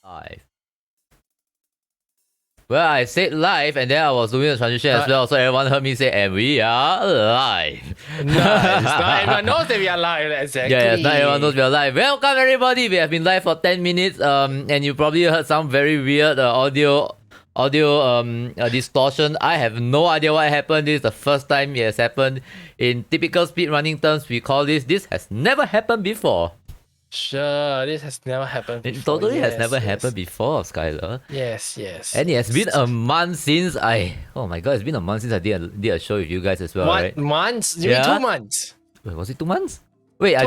Live. Well, I said live, and then I was doing the transition as well, so everyone heard me say, and we are live. Nice. Not everyone knows that we are live, exactly. Yeah, not everyone knows we are live. Welcome, everybody. We have been live for 10 minutes, and you probably heard some very weird audio distortion. I have no idea what happened. This is the first time it has happened. In typical speedrunning terms, we call this has never happened before. Sure, this has never happened before. It totally has never happened before, Skylar. Yes. And it has been a month since oh my god, it's been a month since I did a show with you guys as well, right? Months? You mean 2 months? Wait, was it 2 months? Wait, I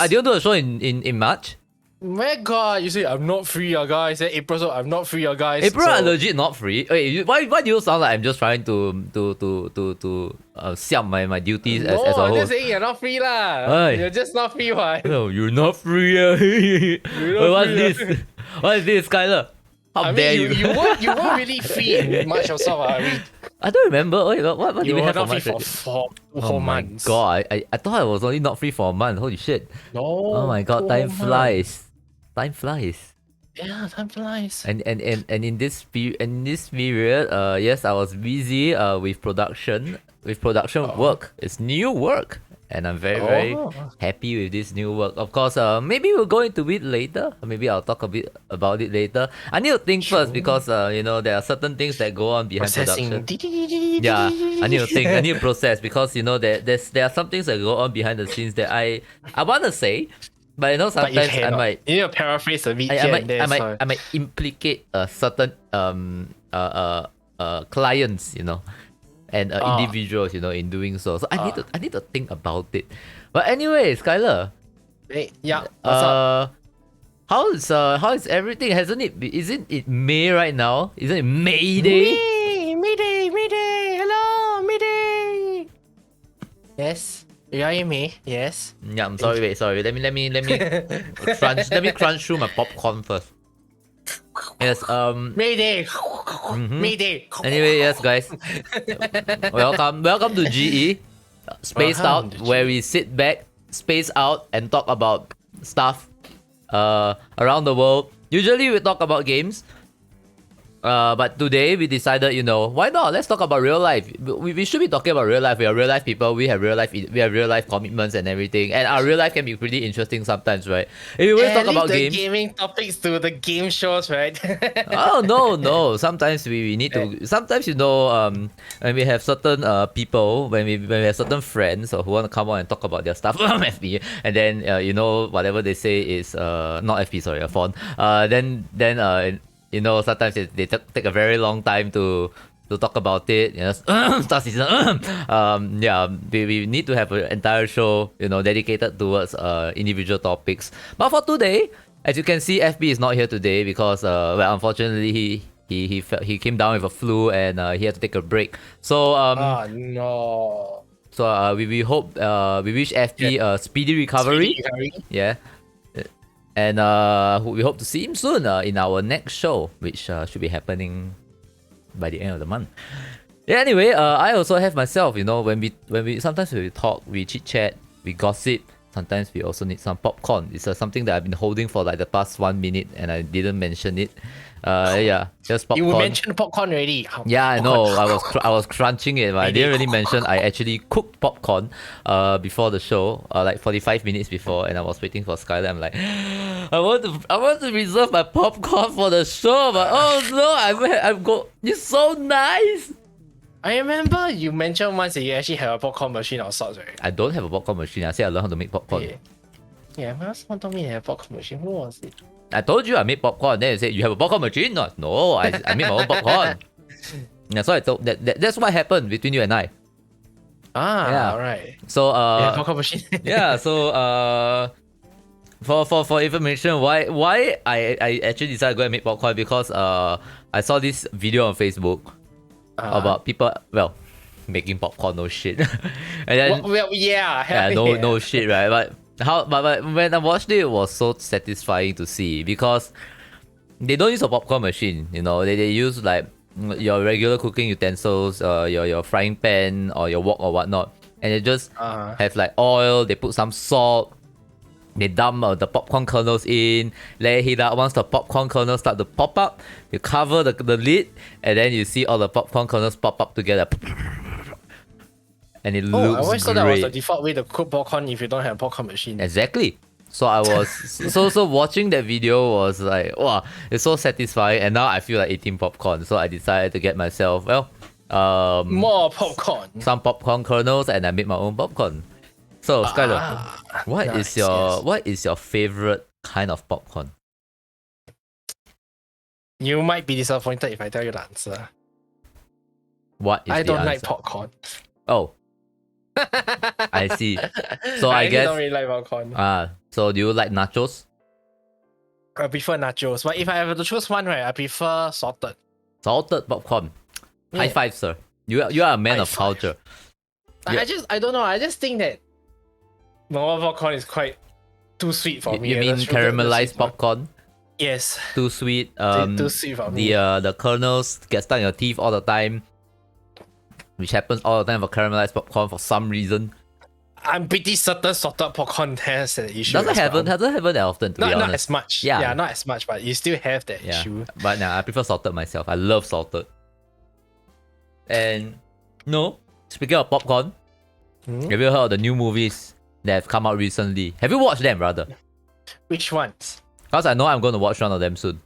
didn't do a show in March? My god, you say I'm not free, guys. Then April, so I'm not free, guys. April, I'm legit not free. Wait, why do you sound like I'm just trying to siam my duties as a host? I'm just saying you're not free lah. Aye. You're just not free, why? No, you're not free. What's this? What is this, Skylar? How dare you? You weren't really free in March or so. I don't remember. Wait, what did You we were have not for free March? for Oh four my months. god, I thought I was only not free for a month. Holy shit. No. Oh my god, 4 time months. flies. Time flies. Yeah, time flies. And in this period, yes, I was busy with production work. It's new work, and I'm very happy with this new work. Of course, maybe we'll go into it later. Maybe I'll talk a bit about it later. I need to think first because there are certain things that go on behind production. Yeah, I need to think. I need to process because there are some things that go on behind the scenes that I want to say. But sometimes I might. You need to paraphrase a bit I might implicate certain clients, and individuals, in doing so. So I need to think about it. But anyway, Skylar. Hey, yeah. What's up? How is everything? Isn't it May right now? Isn't it Mayday? Mayday. Hello, Mayday. Yes. You are me. Yes. Yeah, I'm sorry. Wait, sorry. Let me crunch. Let me crunch through my popcorn first. Yes. Mayday. Mayday. Anyway, yes, guys. Welcome to GE, Spaced Out, where we sit back, space out, and talk about stuff around the world. Usually we talk about games. But today we decided, why not? Let's talk about real life. We should be talking about real life. We are real life people. We have real life commitments and everything. And our real life can be pretty interesting sometimes, right? If we always talk about games, gaming topics to the game shows, right? Oh no. Sometimes we need to. Sometimes when we have certain people, when we have certain friends who want to come on and talk about their stuff on FB, and then whatever they say is not FB, sorry, a phone. Then sometimes they take a very long time to talk about it. Start season. We need to have an entire show, dedicated towards individual topics. But for today, as you can see, FB is not here today because, unfortunately, he came down with a flu and he had to take a break. So no. So we hope we wish FB a speedy recovery. Yeah. And we hope to see him soon in our next show, which should be happening by the end of the month. Yeah, anyway, I also have myself, when we sometimes we talk, we chit chat, we gossip. Sometimes we also need some popcorn. It's something that I've been holding for like the past 1 minute, and I didn't mention it. Just popcorn. You mentioned popcorn already. Yeah, I know. I was crunching it, but I didn't really mention I actually cooked popcorn before the show, like 45 minutes before, and I was waiting for Skylar. I'm like, I want to reserve my popcorn for the show, but oh no, it's so nice. I remember you mentioned once that you actually have a popcorn machine of sorts, right? I don't have a popcorn machine. I said I learned how to make popcorn. Yeah, someone told me you have a popcorn machine. Who was it? I told you I made popcorn. Then you said, you have a popcorn machine? No, I made my own popcorn. That's why I told that's what happened between you and I. Alright. So popcorn machine. Yeah, so for information, why I actually decided to go and make popcorn because I saw this video on Facebook about people making popcorn, no shit. And then no shit, right? But when I watched it was so satisfying to see because they don't use a popcorn machine, they use like your regular cooking utensils, your frying pan or your wok or whatnot, and they just have like oil, they put some salt, They dump the popcorn kernels in, let it heat up. Once the popcorn kernels start to pop up, you cover the lid, and then you see all the popcorn kernels pop up together. And it looks I always thought that was the great. default way to cook popcorn if you don't have a popcorn machine. Exactly. So I was so watching that video was like, wow, it's so satisfying. And now I feel like eating popcorn. So I decided to get myself More popcorn. some popcorn kernels, and I made my own popcorn. So Skylar, Nice, what is your favorite kind of popcorn? You might be disappointed if I tell you the answer. What is I the don't answer? like popcorn. Oh, I see. So I really guess don't really like popcorn. so do you like nachos? I prefer nachos, but if I have to choose one, right, I prefer salted. Salted popcorn. High Yeah. five, sir. You are a man High of five. culture. Yeah. I don't know. I just think that normal popcorn is quite too sweet for me. You mean The sugar- the caramelized sweet one. popcorn? Yes. Too sweet. Too sweet for me. The kernels get stuck in your teeth all the time, which happens all the time for caramelized popcorn for some reason. I'm pretty certain salted popcorn has an issue. Doesn't as happen well. that often, to be Not honest. as much. Yeah. Not as much, but you still have that Yeah, issue. but nah, I prefer salted myself. I love salted. And no, speaking of popcorn, Hmm? have you heard of the new movies that have come out recently? Have you watched them, rather? Which ones? Because I know I'm going to watch one of them soon.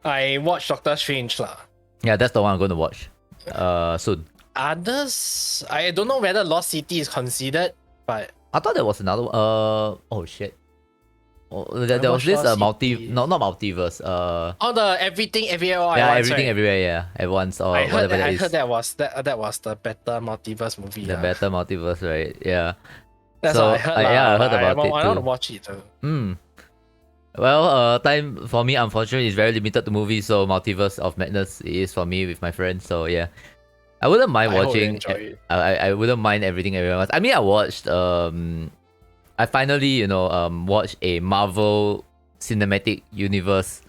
I watched Doctor Strange lah. Yeah, that's the one I'm going to watch soon. Others, I don't know whether Lost City is considered, but I thought there was another one. Oh shit. Oh, there I was this watched Lost City. not multiverse. all the everything everywhere all Yeah, at once, everything right? everywhere. Yeah, at once or I heard whatever that, that I is. heard that was the better multiverse movie. The lah. better multiverse, right? Yeah. That's So, what I heard. yeah, I heard but about it I want to too. watch it too. Hmm. Well, time for me, unfortunately, is very limited to movies. So, Multiverse of Madness is for me with my friends. So, yeah, I wouldn't mind I hope you watching. enjoy it. I wouldn't mind everything everyone else. I mean, I watched. I finally, watched a Marvel Cinematic Universe,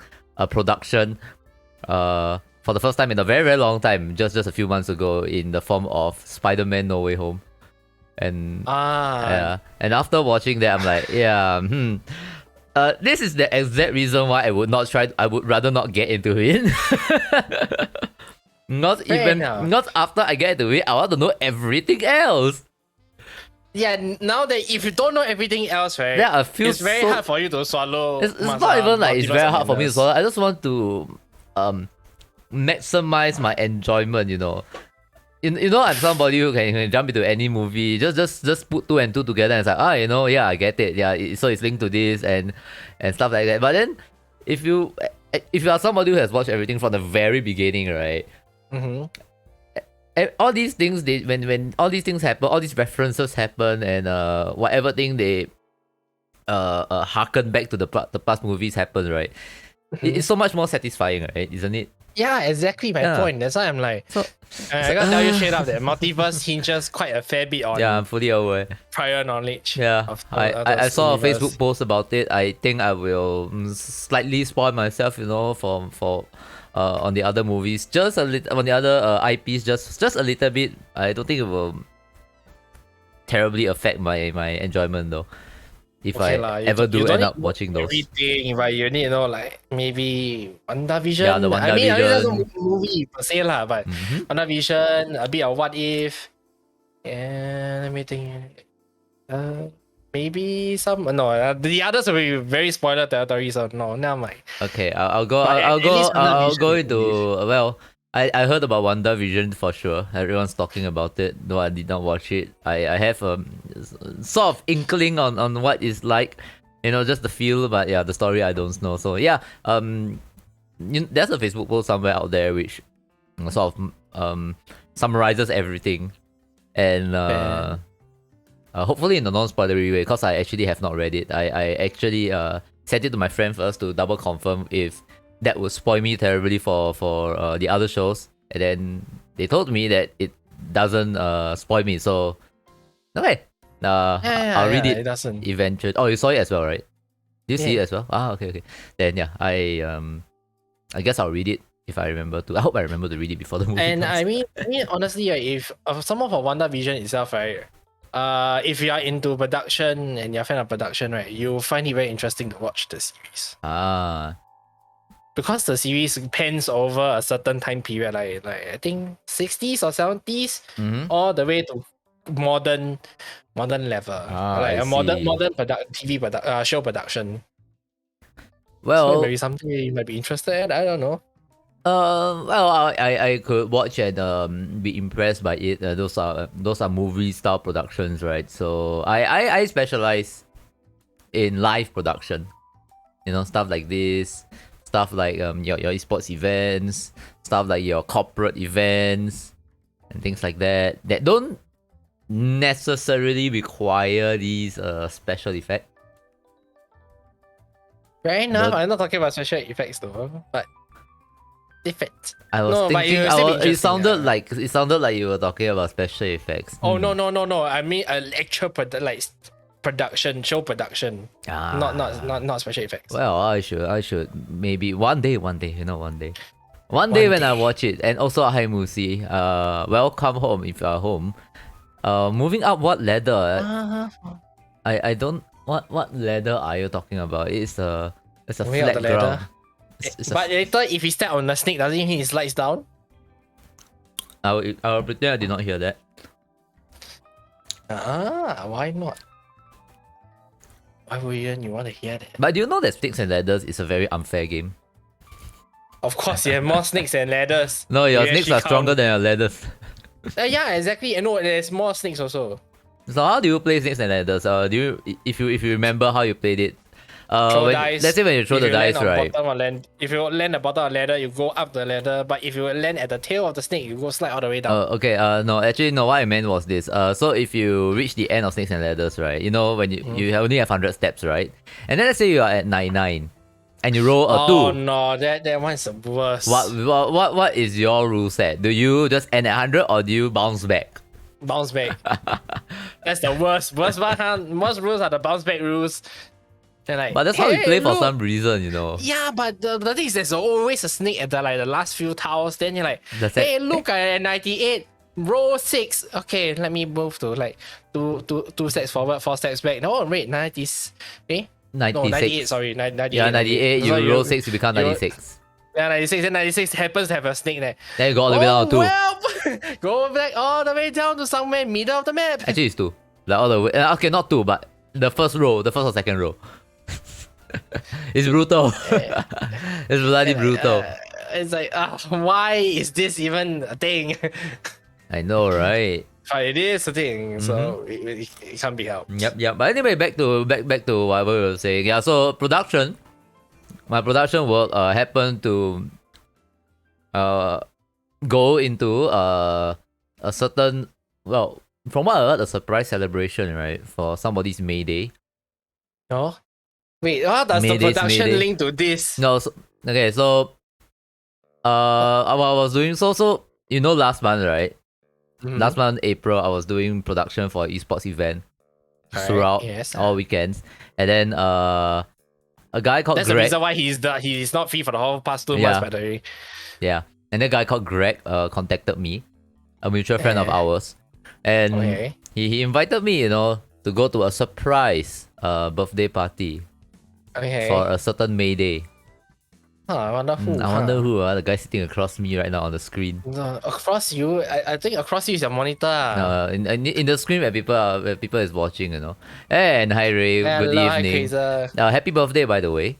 production. For the first time in a very very long time, just a few months ago, in the form of Spider-Man: No Way Home, and yeah, and after watching that, I'm like, yeah, this is the exact reason why I would not try. I would rather not get into it. Not Fair even enough. not after I get into it. I want to know everything else. Yeah, now that if you don't know everything else, right? Yeah, I feel it's very so- hard for you to swallow. It's not even like it's Multiverse very of hard for me to Madness. swallow. I just want to maximize my enjoyment. You know, I'm somebody who can jump into any movie. Just put two and two together and it's like, yeah, I get it. Yeah, so it's linked to this and stuff like that. But then, if you are somebody who has watched everything from the very beginning, right? Mhm. All these things, when all these things happen, all these references happen, and whatever thing they harken back to the past movies happen, right? It's so much more satifying, right? Isn't it? Yeah, exactly my Yeah. point. That's why I'm like, So I gotta tell you straight up that multiverse hinges quite a fair bit on yeah, I'm fully aware. prior knowledge. Yeah, of I those saw a universe. Facebook post about it. I think I will slightly spoil myself, for on the other movies, just a little on the other IPs, just a little bit. I don't think it will terribly affect my enjoyment though. If Okay I lah, you ever don't- you do don't end need up to watching those. Everything, but you need to know like maybe WandaVision. Yeah, the I mean, that's a WandaVision. movie per se lah, but Mhm. WandaVision, a bit of What If, and let me think. Maybe some the others will be very spoiler territory. So no, now I'm like, Okay, I'll go. But I'll at go. least I'll WandaVision go is into. Well, I heard about WandaVision for sure. Everyone's talking about it. No, I did not watch it. I have sort of inkling on what it's like, just the feel. But yeah, the story I don't know. So yeah, there's a Facebook post somewhere out there which sort of summarizes everything, and hopefully in a non-spoilery way, because I actually have not read it. I actually sent it to my friend first to double confirm if that would spoil me terribly for the other shows, and then they told me that it doesn't spoil me. So okay, I'll read It it doesn't. eventually. Oh, you saw it as well, right? Did you see it Yeah. as well? Okay. Then yeah, I guess I'll read it if I remember to. I hope I remember to read it before the movie. And comes. I mean, honestly, if some of our WandaVision itself, right? if you are into production and you're a fan of production, right, you'll find it very interesting to watch the series. Because the series pans over a certain time period, like I think 60s or 70s, all the way to modern level, like I a modern see. TV show production. So Well, maybe something you might be interested in. I don't know. well, I could watch and be impressed by it. Those are movie style productions, right? So I specialize in live production. You know, stuff like this, stuff like your esports events, stuff like your corporate events, and things like that that don't necessarily require these special effects. Fair enough. I'm not talking about special effects though, but different. I was No, but thinking, it will still be it interesting, sounded like you were talking about special effects. Oh no! I mean an actual production, show production. Not special effects. Well, I should maybe one day, one day when I watch it. And also, hi Musi, welcome home if you are home. Moving up what ladder? I don't what ladder are you talking about? It's a Moving up flat the ladder. ground. But later, if he step on the snake, doesn't he slides down? I will pretend I did not hear that. Why not? Why wouldn't you want to hear that? But do you know that Snakes and Ladders is a very unfair game? Of course, you have more snakes and ladders. No, your You snakes are actually stronger count. than your ladders. Yeah, exactly. And no, there's more snakes also. So how do you play Snakes and Ladders? Do you if you remember how you played it? Throw dice. Let's say when you throw If the you land dice, on right? bottom or land, if you land the bottom of the ladder, you go up the ladder. But if you land at the tail of the snake, you go slide all the way down. Okay. No. Actually, no. What I meant was this. So if you reach the end of Snakes and Ladders, right? You know when you only have 100 steps, right? And then let's say you are at 99, and you roll a 2. Oh no, that one's the worst. What is your rule set? Do you just end at 100 or do you bounce back? Bounce back. That's the worst. Worst one. Most rules are the bounce back rules. They're like, But that's how you play for look. some reason, you know. Yeah, but the thing is, there's always a snake at the last few tiles. Then you're like, That's it. hey, look, I at 98, roll 6. Okay, let me move to like two steps forward, 4 steps back. No, wait, 90s. Eh? 96. No, 98. Sorry, 98. Yeah, 98. So You roll 6, you become 96. Yeah, 96. And 96 happens to have a snake there. Then you go all the way down to 2. Well, go back all the way down to somewhere middle of the map. Actually, it's 2. Like all the way. Okay, not 2, but the first or second row. It's brutal. It's bloody brutal. It's like, why is this even a thing? I know, right? But it is a thing, so it can't be helped. Yep. But anyway, back to whatever we were saying. Yeah. So production, my production work happened to go into a certain, well, from what I heard, a surprise celebration, right, for somebody's Mayday. No? Wait, how does Mayday's the production Mayday. link to this? No, okay, so I was doing so you know last month, right? Last month April, I was doing production for esports event throughout yes. all weekends, and then a guy called That's the Greg. reason why he's not free for the whole past 2 Yeah. months, by the way. Yeah, and that guy called Greg contacted me, a mutual friend of ours, and Okay. he invited me, you know, to go to a surprise birthday party Okay. for a certain Mayday. I wonder who. I wonder who, the guy sitting across me right now on the screen. No, across you, I think across you is your monitor. In the screen where people is watching, you know. And hi Ray, good Hello, hi, evening. Kaiser. Happy birthday, by the way.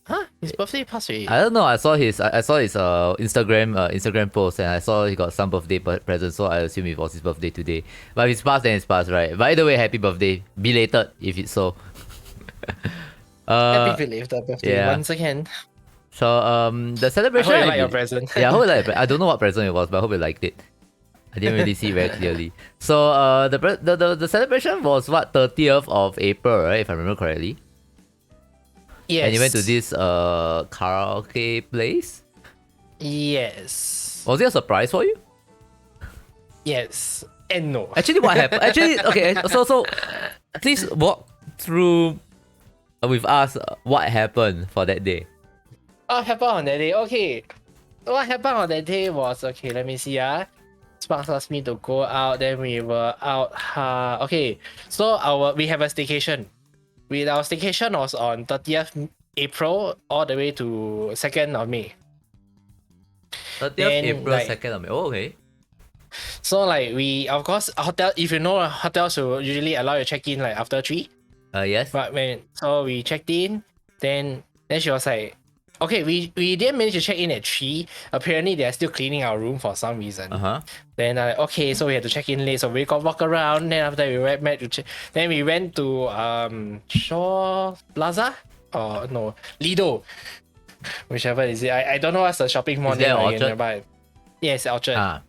Huh? His birthday passed already. I don't know. I saw his Instagram post, and I saw he got some birthday present. So I assume it was his birthday today. But if it's past, then it's past, right? By the way, happy birthday, belated if it's so. Happy belated birthday yeah. once again. So the I celebration. hope you like your present. Yeah, I hope I don't know what present it was, but I hope you liked it. I didn't really see it very clearly. So the celebration was what, 30th of April, right? If I remember correctly. Yes. And you went to this karaoke place. Yes. Was it a surprise for you? Yes. And no. Actually, what happened? Actually, okay. So please walk through with us what happened for that day. What happened on that day? Okay. What happened on that day was, okay, let me see. Sparks asked me to go out. Then we were out. Okay, so we have a staycation. Our staycation was on 30th April all the way to 2nd of May. 30th April, 2nd of May. Oh, okay. So like we, of course, hotel. If you know, hotels will usually allow you to check in like after 3. Yes. But so we checked in, then she was like, okay, we didn't manage to check in at 3. Apparently they're still cleaning our room for some reason. Then okay, so we had to check in late. So we got walk around. Then after we went back to check. Then we went to Shaw Plaza or no Lido, whichever is it. I don't know what's the shopping mall name again, but yes, Orchard.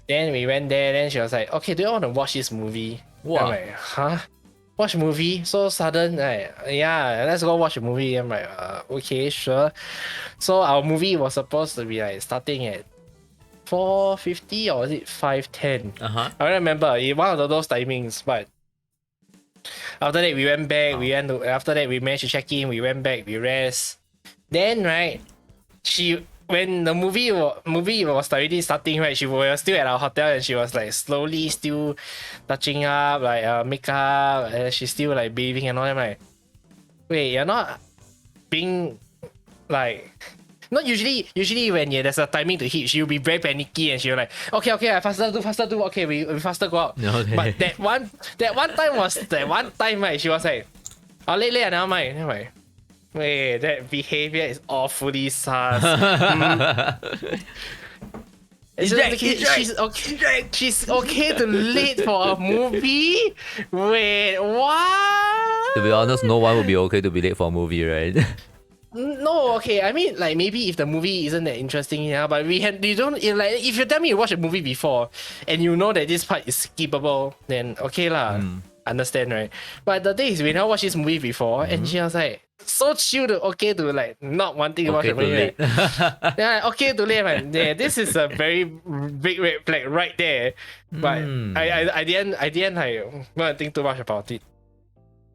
Then we went there. Then she was like, okay, do you want to watch this movie? Wow. I'm like, huh? Watch movie? So sudden? Like, yeah, let's go watch a movie. I'm like, okay, sure. So our movie was supposed to be like starting at 4:50 or was it 5:10? I don't remember. One of those timings, but after that we went back. After that we managed to check in. We went back. We rest. Then right, when the movie was already starting, right, she was still at our hotel and she was like slowly still touching up like makeup, and she's still like bathing and all. I'm like, wait, you're not being like, not usually when there's a timing to hit, she'll be very panicky and she'll like, okay, I faster do, okay, we faster go out. Okay. But that one time was that one time, right, she was like, oh, late and I'm like, wait, that behavior is awfully sus. She's okay to late for a movie? Wait, what? To be honest, no one would be okay to be late for a movie, right? No, okay. I mean, like maybe if the movie isn't that interesting, yeah. But if you tell me you watch a movie before and you know that this part is skippable, then okay lah. Understand, right? But the thing is, we never watched this movie before, and she was like so chill to like not wanting to watch the movie. Right? Yeah, okay to late, man. Yeah, this is a very big red flag right there. But I didn't like want to think too much about it.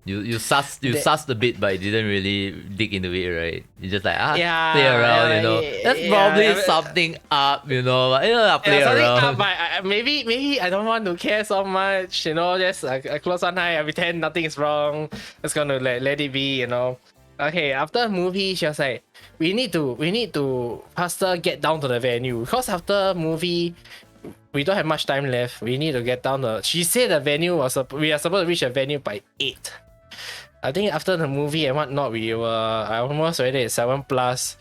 You sussed a bit, but you didn't really dig into it, right? You just like play around, you know. That's probably something up, you know. But, I'll play around. Up, but maybe I don't want to care so much, you know. Just close one eye, I pretend nothing is wrong. Just gonna let it be, you know. Okay, after the movie, she was like, we need to faster get down to the venue because after movie, we don't have much time left. We need to get down she said the venue we are supposed to reach the venue by 8. I think after the movie and whatnot, we were almost already at 7+,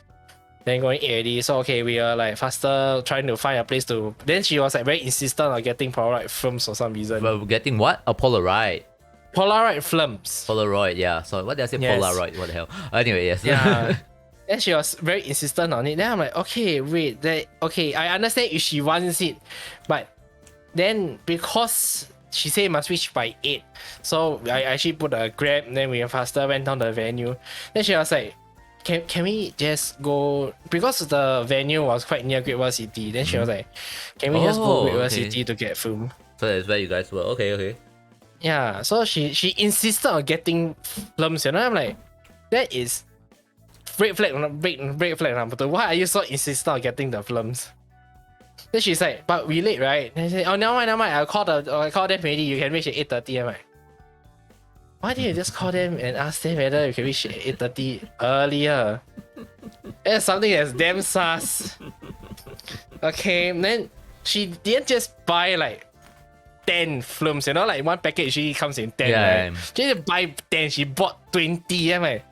then going 8 already. So okay, we are like faster trying to find a place to. Then she was like very insistent on getting Polaroid films for some reason. But getting what? A Polaroid. Polaroid films. Polaroid, yeah. So what did I say? Yes. Polaroid. What the hell? Anyway, yes. Yeah. Then she was very insistent on it. Then I'm like, okay, wait. Okay, I understand if she wants it, but then because she said must reach by 8, so I actually put a Grab. Then we faster went down the venue. Then she was like, can we just go, because the venue was quite near Great Wall City. Then she was like, can we just go Great Wall City to get film? So that's where you guys were. Okay. Yeah, so she insisted on getting films, you know. I'm like, that is red flag number 2. Why are you so insistent on getting the films? Then she's like, but we late, right? Then I say, oh, never mind. I'll call them already. You can reach at 8:30. I'm like, why didn't you just call them and ask them whether you can reach at 8:30 earlier? That's something that's damn sus. Okay, then she didn't just buy like 10 films, you know, like one package usually comes in 10, right? She didn't buy 10, she bought 20. I'm like,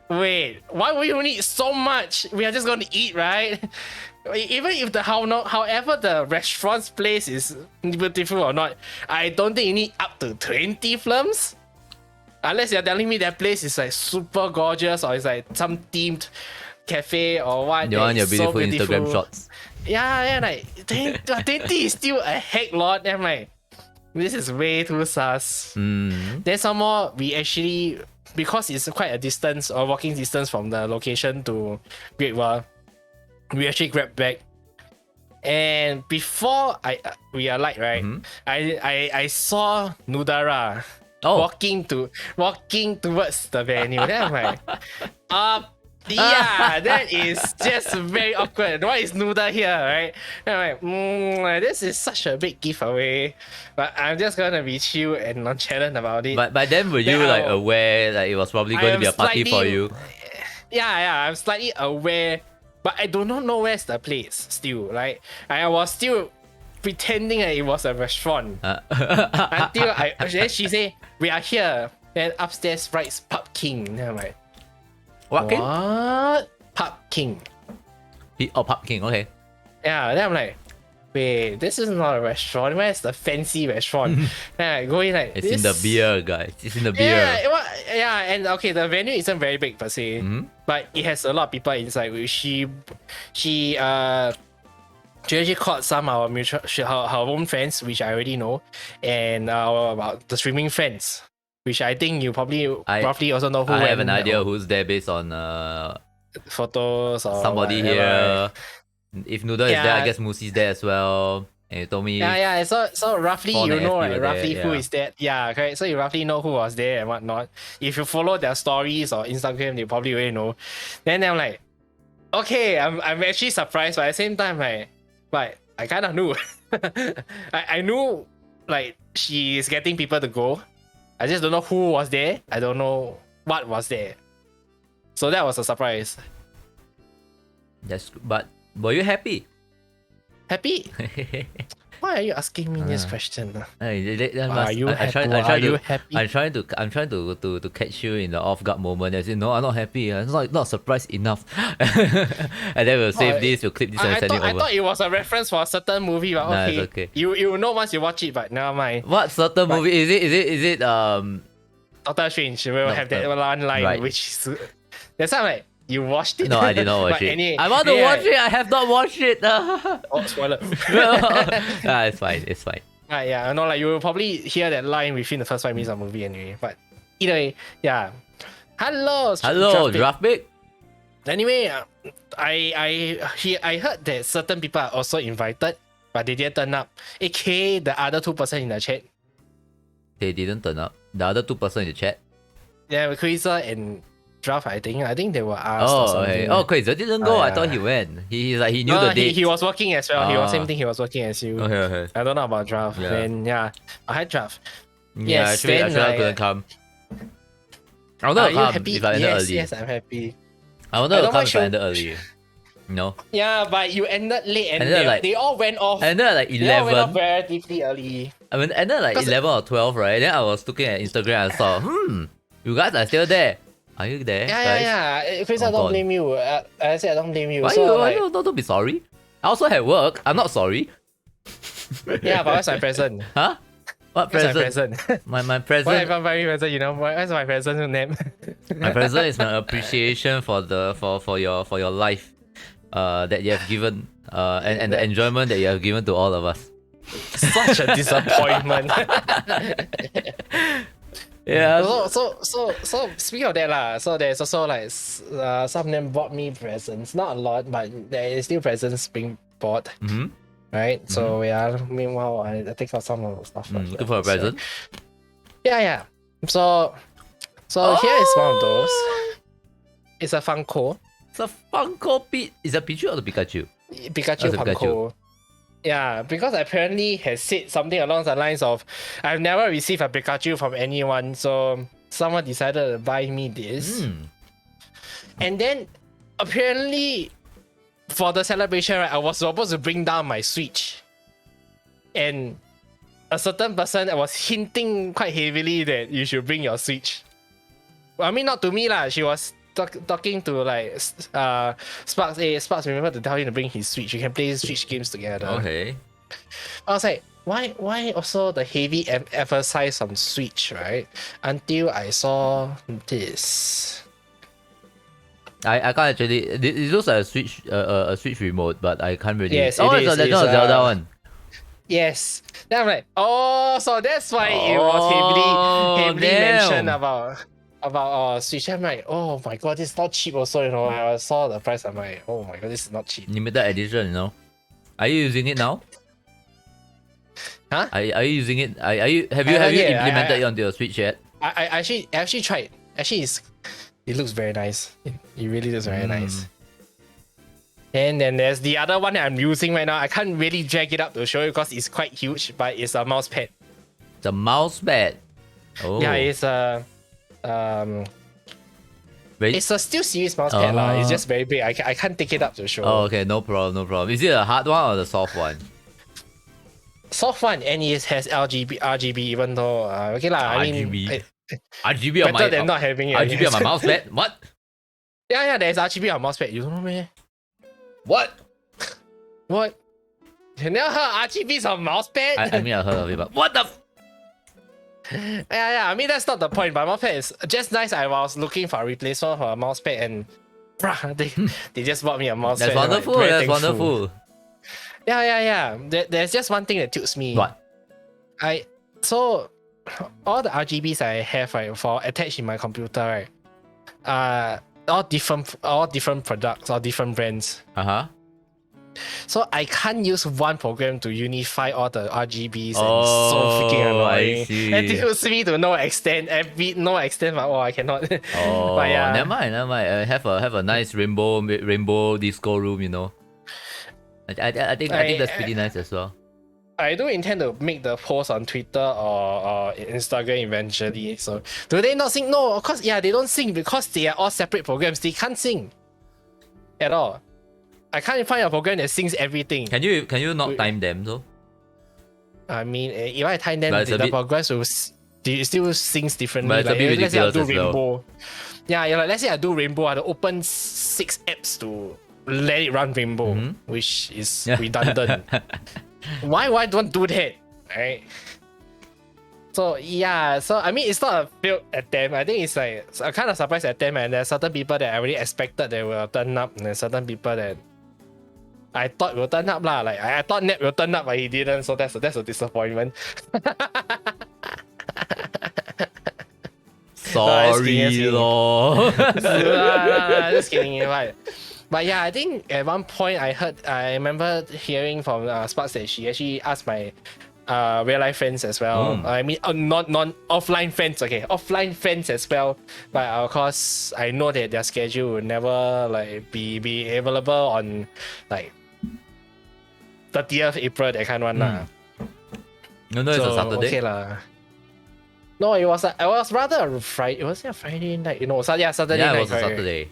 wait, why would you need so much? We are just going to eat, right? Even if however the restaurant's place is beautiful or not, I don't think you need up to 20 films. Unless you're telling me that place is like super gorgeous or it's like some themed cafe or what. You want your beautiful, so beautiful Instagram shots. Yeah, like 20 is still a heck lot. I'm like, this is way too sus. Then some more, we actually, because it's quite a distance or walking distance from the location to Great Wall, we actually grabbed back. And before we alight, right, I saw Nudara walking towards the venue. Then I'm like, Yeah, that is just very awkward. Why is noodle here, right? And I'm like, this is such a big giveaway, but I'm just gonna be chill and nonchalant about it. But by then, were you Then like I'll- aware that it was probably I going to am be a party for slightly- you? Yeah, I'm slightly aware, but I do not know where's the place still. Like, I was still pretending that it was a restaurant until then she say, we are here. Then upstairs writes Pub King. Then I'm like, What king? what? Pub King. Oh, Pub King. Okay. Yeah, then I'm like, wait, this is not a restaurant. Where's the fancy restaurant? Then I go in like, It's in the beer, guys. It's in the beer. Yeah, and okay, the venue isn't very big per se, but it has a lot of people inside. Which she actually called some of our mutual her own friends, which I already know, and about the streaming friends, which I think you probably roughly also know who. I have went, an idea who's there based on photos or somebody whatever. here. If Noodle is there, I guess Moosie's there as well. And you told me. Yeah. So roughly Fawn you and know FP were roughly there, who yeah. is that. Yeah, correct. So you roughly know who was there and whatnot. If you follow their stories or Instagram, you probably already know. Then I'm like, okay, I'm actually surprised, but at the same time, but I kind of knew. I knew like she is getting people to go. I just don't know who was there. I don't know what was there. So that was a surprise. But were you happy? Happy? Why are you asking me this question? Are you happy? I'm trying to catch you in the off guard moment. I say no, I'm not happy. It's not surprised enough. And then we'll save this. We'll clip this and send it over. I thought it was a reference for a certain movie, but Nah, okay. it's okay. You know once you watch it, but never mind. What certain movie is it? Is it Doctor Strange will have that one line, right. which is that's why I'm like, you watched it? No, I did not watch But it. anyway, I want to watch it. I have not watched it. Oh, spoiler. It's fine. It's fine. Yeah, I know, like you will probably hear that line within the first 5 minutes of the movie anyway. But either way, yeah. Hello, Draft Pick. Anyway, I heard that certain people are also invited, but they didn't turn up. AKA the other 2% in the chat. They didn't turn up. The other 2% in the chat. Yeah, Quasar and Draft, I think they were asked or Oh, something. okay. Oh, Quasar didn't go. I yeah. thought he went. He's like he knew the date. He was working as well. He was Ah. same thing. He was working as you. Okay. I don't know about Draft. Yeah. Then yeah, I had Draft. Yeah, Yes, actually, then, I couldn't come. I wanted Are to you come happy? if I ended Yes, early. yes, I'm happy. I wanted I to don't come mind if I show- ended early. No. Yeah, but you ended late and Ended they all went off. I ended at like They all went off 11. relatively early. I mean, ended at like 'Cause- 11 or 12, right? Then I was looking at Instagram and saw, you guys are still there. Are you there, guys? Yeah. Chris, Oh, I don't God. blame you. I said I don't blame you. Why So, you? like, Don't be sorry. I also had work. I'm not sorry. yeah, but what's my present? Huh? What What's my present? present? My What present. if I'm buying present? You know, what's my present name? My present is my appreciation for your life, that you have given, and the enjoyment that you have given to all of us. Such a disappointment. Yeah. So speaking of that lah, so there's also like some of them bought me presents, not a lot, but there is still presents being bought, Mm-hmm. right? So yeah, meanwhile I take out some of the stuff. Good for a present. Yeah. So here is one of those. It's a Funko, It's a Funko Is it Pichu or the Pikachu? Pikachu That's a Funko. Pikachu. Yeah, because apparently has said something along the lines of, I've never received a Pikachu from anyone, so someone decided to buy me this. And then apparently for the celebration, right, I was supposed to bring down my Switch. And a certain person was hinting quite heavily that you should bring your Switch. Well, I mean, not to me lah. She was talking to like Sparks. Hey, Sparks, remember to tell him to bring his Switch. You can play Switch games together. Okay. I was like, why also the heavy emphasis on Switch, right? Until I saw this. I can't actually. It looks like a Switch remote, but I can't really. Yes, oh, it it's is. a Legend of It's, Zelda one. Yes. Then I'm like, oh, so that's why it was heavily damn. mentioned about Switch. I'm like, oh my god, this is not cheap also, you know. I saw the price, I'm like, oh my god, this is not cheap. Limited edition, you know. Are you using it now? Huh? Are you using it? Have you Yeah, implemented it onto your Switch yet? I actually tried. Actually, It looks very nice. It really looks very nice. And then there's the other one that I'm using right now. I can't really drag it up to show you because it's quite huge, but it's a mouse pad. The mouse pad. Oh. Yeah, it's a it's a Steel Series mouse pad lah. It's just very big. I can't take it up to show. Oh, okay, no problem. Is it a hard one or the soft one? Soft one, and it has RGB, even though okay lah. I mean, RGB on my better than not having it. RGB on my mouse pad. What? Yeah, there's RGB on mouse pad. You don't know me? What? What? You never heard RGBs on mouse pad? I mean, I heard of it, but what the? Yeah. I mean, that's not the point. But mouse pad is just nice. I was looking for a replacement for a mouse pad, and they just bought me a mouse That's pad. wonderful. Like, that's wonderful. Yeah. There's just one thing that tilts me. What? So all the RGBs I have right for attached in my computer right, all different products or different brands. So I can't use one program to unify all the RGBs, and it's so freaking annoying. I see. It tilts me to no extent. But I cannot. Oh, but yeah. never mind. Have a nice rainbow disco room. You know. I think that's pretty nice as well. I do intend to make the post on Twitter or Instagram eventually. So do they not sync? No, of course, they don't sync because they are all separate programs. They can't sync at all. I can't find a program that syncs everything. Can you not time them though? I mean, if I time them, the programs will still syncs differently. But it's a bit let's say I do ridiculous as Rainbow. well. Yeah, like let's say I do Rainbow, I have to open 6 apps to let it run Rainbow, which is redundant. Why don't do that? Right? So I mean, it's not a failed attempt. I think it's like a kind of surprise attempt, and there's certain people that I really expected they will turn up, and there's certain people that I thought will turn up lah. Like I thought Nep will turn up, but he didn't. So that's a disappointment. Sorry, lor. Just kidding. But yeah, I think at one point I remember hearing from Sparks that she actually asked my real life friends as well. I mean, non offline friends. Okay, offline friends as well. But of course, I know that their schedule will never like be available on like 30th April, that kind of one lah. No, it's a Saturday. Okay lah. No, it was rather a Friday. It was a Friday night. Saturday night. Yeah, it was a Saturday.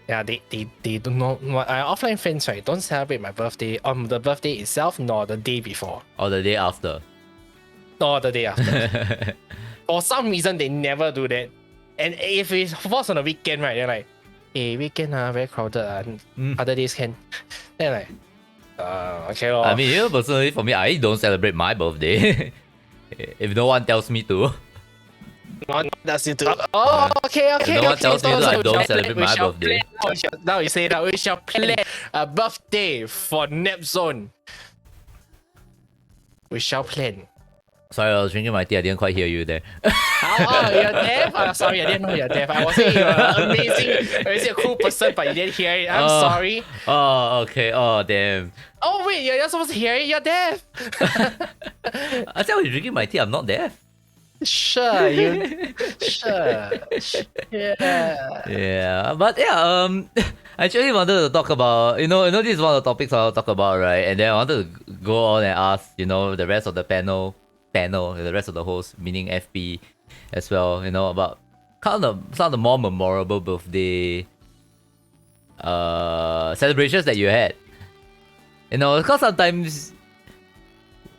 Yeah, they do not. Offline friends, right, don't celebrate my birthday on the birthday itself, nor the day before. Or the day after. Or the day after. For some reason, they never do that. And if it falls on a weekend, right, they're like, hey, weekend very crowded. Other days can. Then like, okay lor. I mean, personally, for me, I don't celebrate my birthday. If no one tells me to. That's it too. Oh, okay. If no one tells me to, I don't celebrate my birthday. Now you say that we shall plan a birthday for Nepzone. We shall plan. Sorry, I was drinking my tea. I didn't quite hear you there. You're deaf? Sorry, I didn't know you're deaf. I was saying you're amazing, a cool person, but you didn't hear it. I'm sorry. Oh, okay. Oh, damn. Oh, wait, you're not supposed to hear it? You're deaf. I said I was drinking my tea. I'm not deaf. Sure. Yeah, but yeah, I actually wanted to talk about, this is one of the topics I'll talk about, right? And then I wanted to go on and ask, the rest of the panel, the rest of the hosts, meaning FP as well, about kind of some of the more memorable birthday celebrations that you had. Because sometimes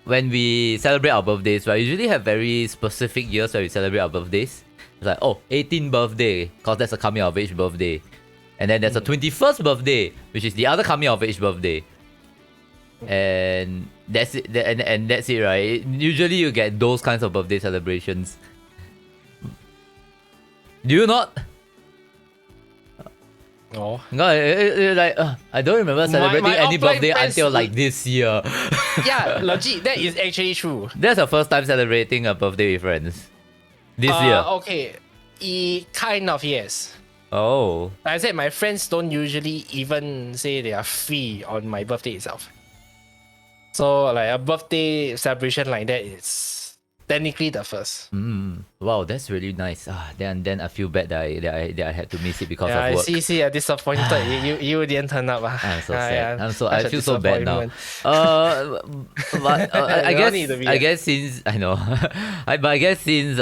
when we celebrate our birthdays, right, we usually have very specific years where we celebrate our birthdays. It's like, 18th birthday, because that's a coming of age birthday. And then there's a 21st birthday, which is the other coming of age birthday. And that's it, and that's it, right? Usually you get those kinds of birthday celebrations. Do you not? No. No, I don't remember celebrating any birthday until like this year. Yeah, legit, that is actually true. That's the first time celebrating a birthday with friends. This year. Okay. Kind of, yes. Oh. Like I said, my friends don't usually even say they are free on my birthday itself. So like a birthday celebration like that is technically the first. Wow, that's really nice. Then I feel bad that I had to miss it because Yeah, of work. see, you're disappointed. you didn't turn up. I'm so Yeah. sad. I Such a feel so bad now. disappointment. But I No need to guess be I guess since I know, but I guess since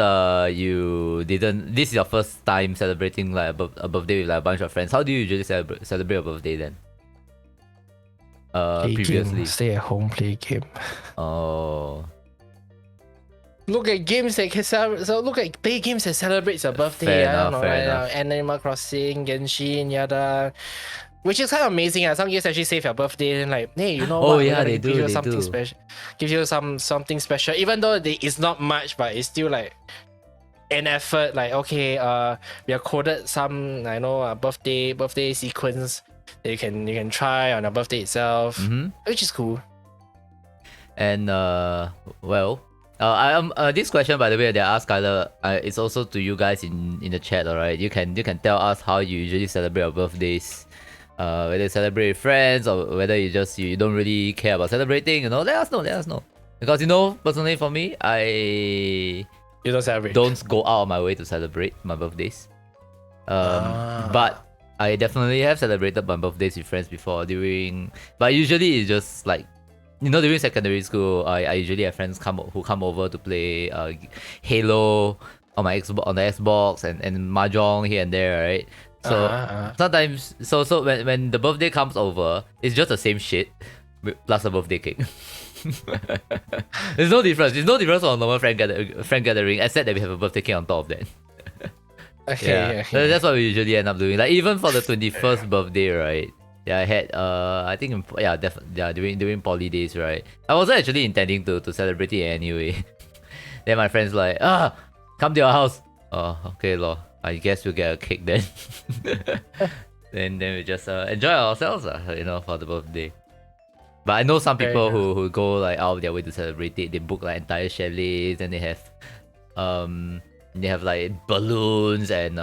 you didn't, this is your first time celebrating like a birthday with like a bunch of friends. How do you usually celebrate a birthday then? Play Previously. game, stay at home, play game. Oh. Look at games that can celebrate. So look at play games that celebrates your birthday. Fair I don't enough, know, fair right? enough. Animal Crossing, Genshin, yada. Which is kind of amazing. Some games actually save your birthday and like, hey, you know Oh, what? yeah, We're gonna they give do, you they something do. special. Give you something special. Even though it's not much, but it's still like an effort. Like, okay, we have coded some, I know, birthday sequence that you can try on your birthday itself, which is cool. And well, this question, by the way, that I asked Kyler, it's also to you guys in the chat. All right, you can tell us how you usually celebrate your birthdays. Whether you celebrate with friends or whether you don't really care about celebrating. You know, let us know. Because personally for me, You don't celebrate. don't go out of my way to celebrate my birthdays. But I definitely have celebrated my birthdays with friends before. But usually it's just like, during secondary school, I usually have friends who come over to play Halo on my Xbox, on the Xbox, and mahjong here and there, right? So sometimes, so when the birthday comes over, it's just the same shit plus a birthday cake. There's no difference. There's no difference from a normal friend gathering, except that we have a birthday cake on top of that. Okay. So that's what we usually end up doing. Like even for the 21st birthday, right? Yeah, I had I think during poly days, right? I wasn't actually intending to celebrate it anyway. Then my friends like, come to your house. Oh, okay, lor. I guess we'll get a cake then. then we just enjoy ourselves, for the birthday. But I know some people who go like out of their way to celebrate it. They book like entire chalets, and they have like balloons and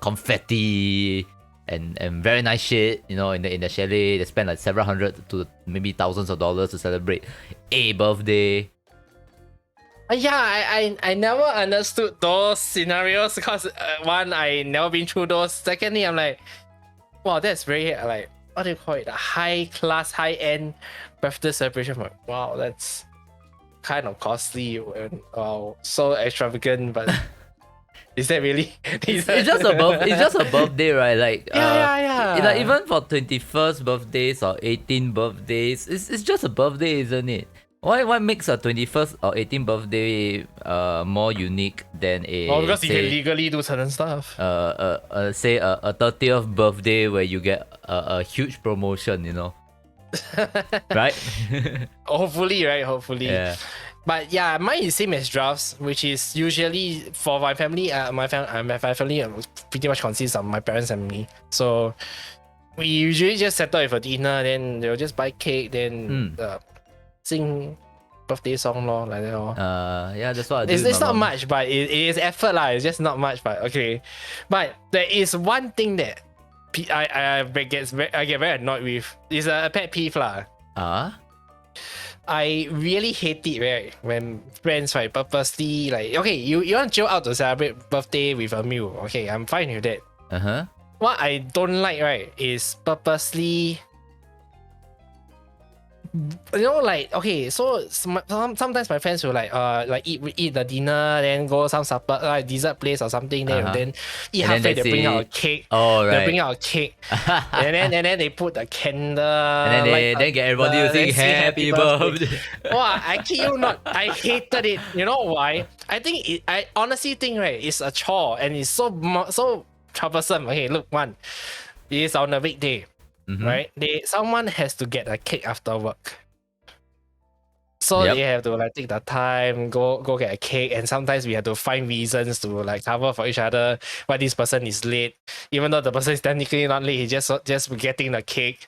confetti and very nice shit, in the chalet. They spend like several hundred to maybe thousands of dollars to celebrate a birthday. Yeah, I never understood those scenarios because one, I never been through those. Secondly, I'm like, wow, that's very like, what do you call it? A high class, high end birthday celebration. I'm like, wow, that's kind of costly and so extravagant. But is that really? It's just a birthday, right? Like yeah. Like even for 21st birthdays or 18th birthdays, it's just a birthday, isn't it? Why makes a 21st or 18th birthday more unique than a because you can legally do certain stuff. Say a 30th birthday where you get a huge promotion, right? Hopefully, right? Hopefully. Yeah. But yeah, mine is same as drafts, which is usually for my family. My family pretty much consists of my parents and me. So we usually just settle with a dinner, then they'll just buy cake, then sing birthday song lor, like that lor. Yeah, that's what I do. It's not much, but it is effort lah. It's just not much, but okay. But there is one thing that I get very annoyed with. It's a pet peeve lah. I really hate it, right? When friends, right, purposely like, okay, you want to chill out to celebrate birthday with a meal. Okay, I'm fine with that. What I don't like, right, is purposely, like, okay, so sometimes my friends will like eat the dinner, then go some supper, like dessert place or something, then eat halfway, they bring out a cake. Oh, right. They bring out a cake, and then they put the candle, and then get everybody to sing happy birthday. Wow, I kid you not, I hated it. You know why? I honestly think, right, it's a chore and it's so troublesome. Okay, look, one, it's on a weekday. Right? Someone has to get a cake after work. So they have to like take the time, go get a cake, and sometimes we have to find reasons to like cover for each other why this person is late, even though the person is technically not late, he's just getting the cake.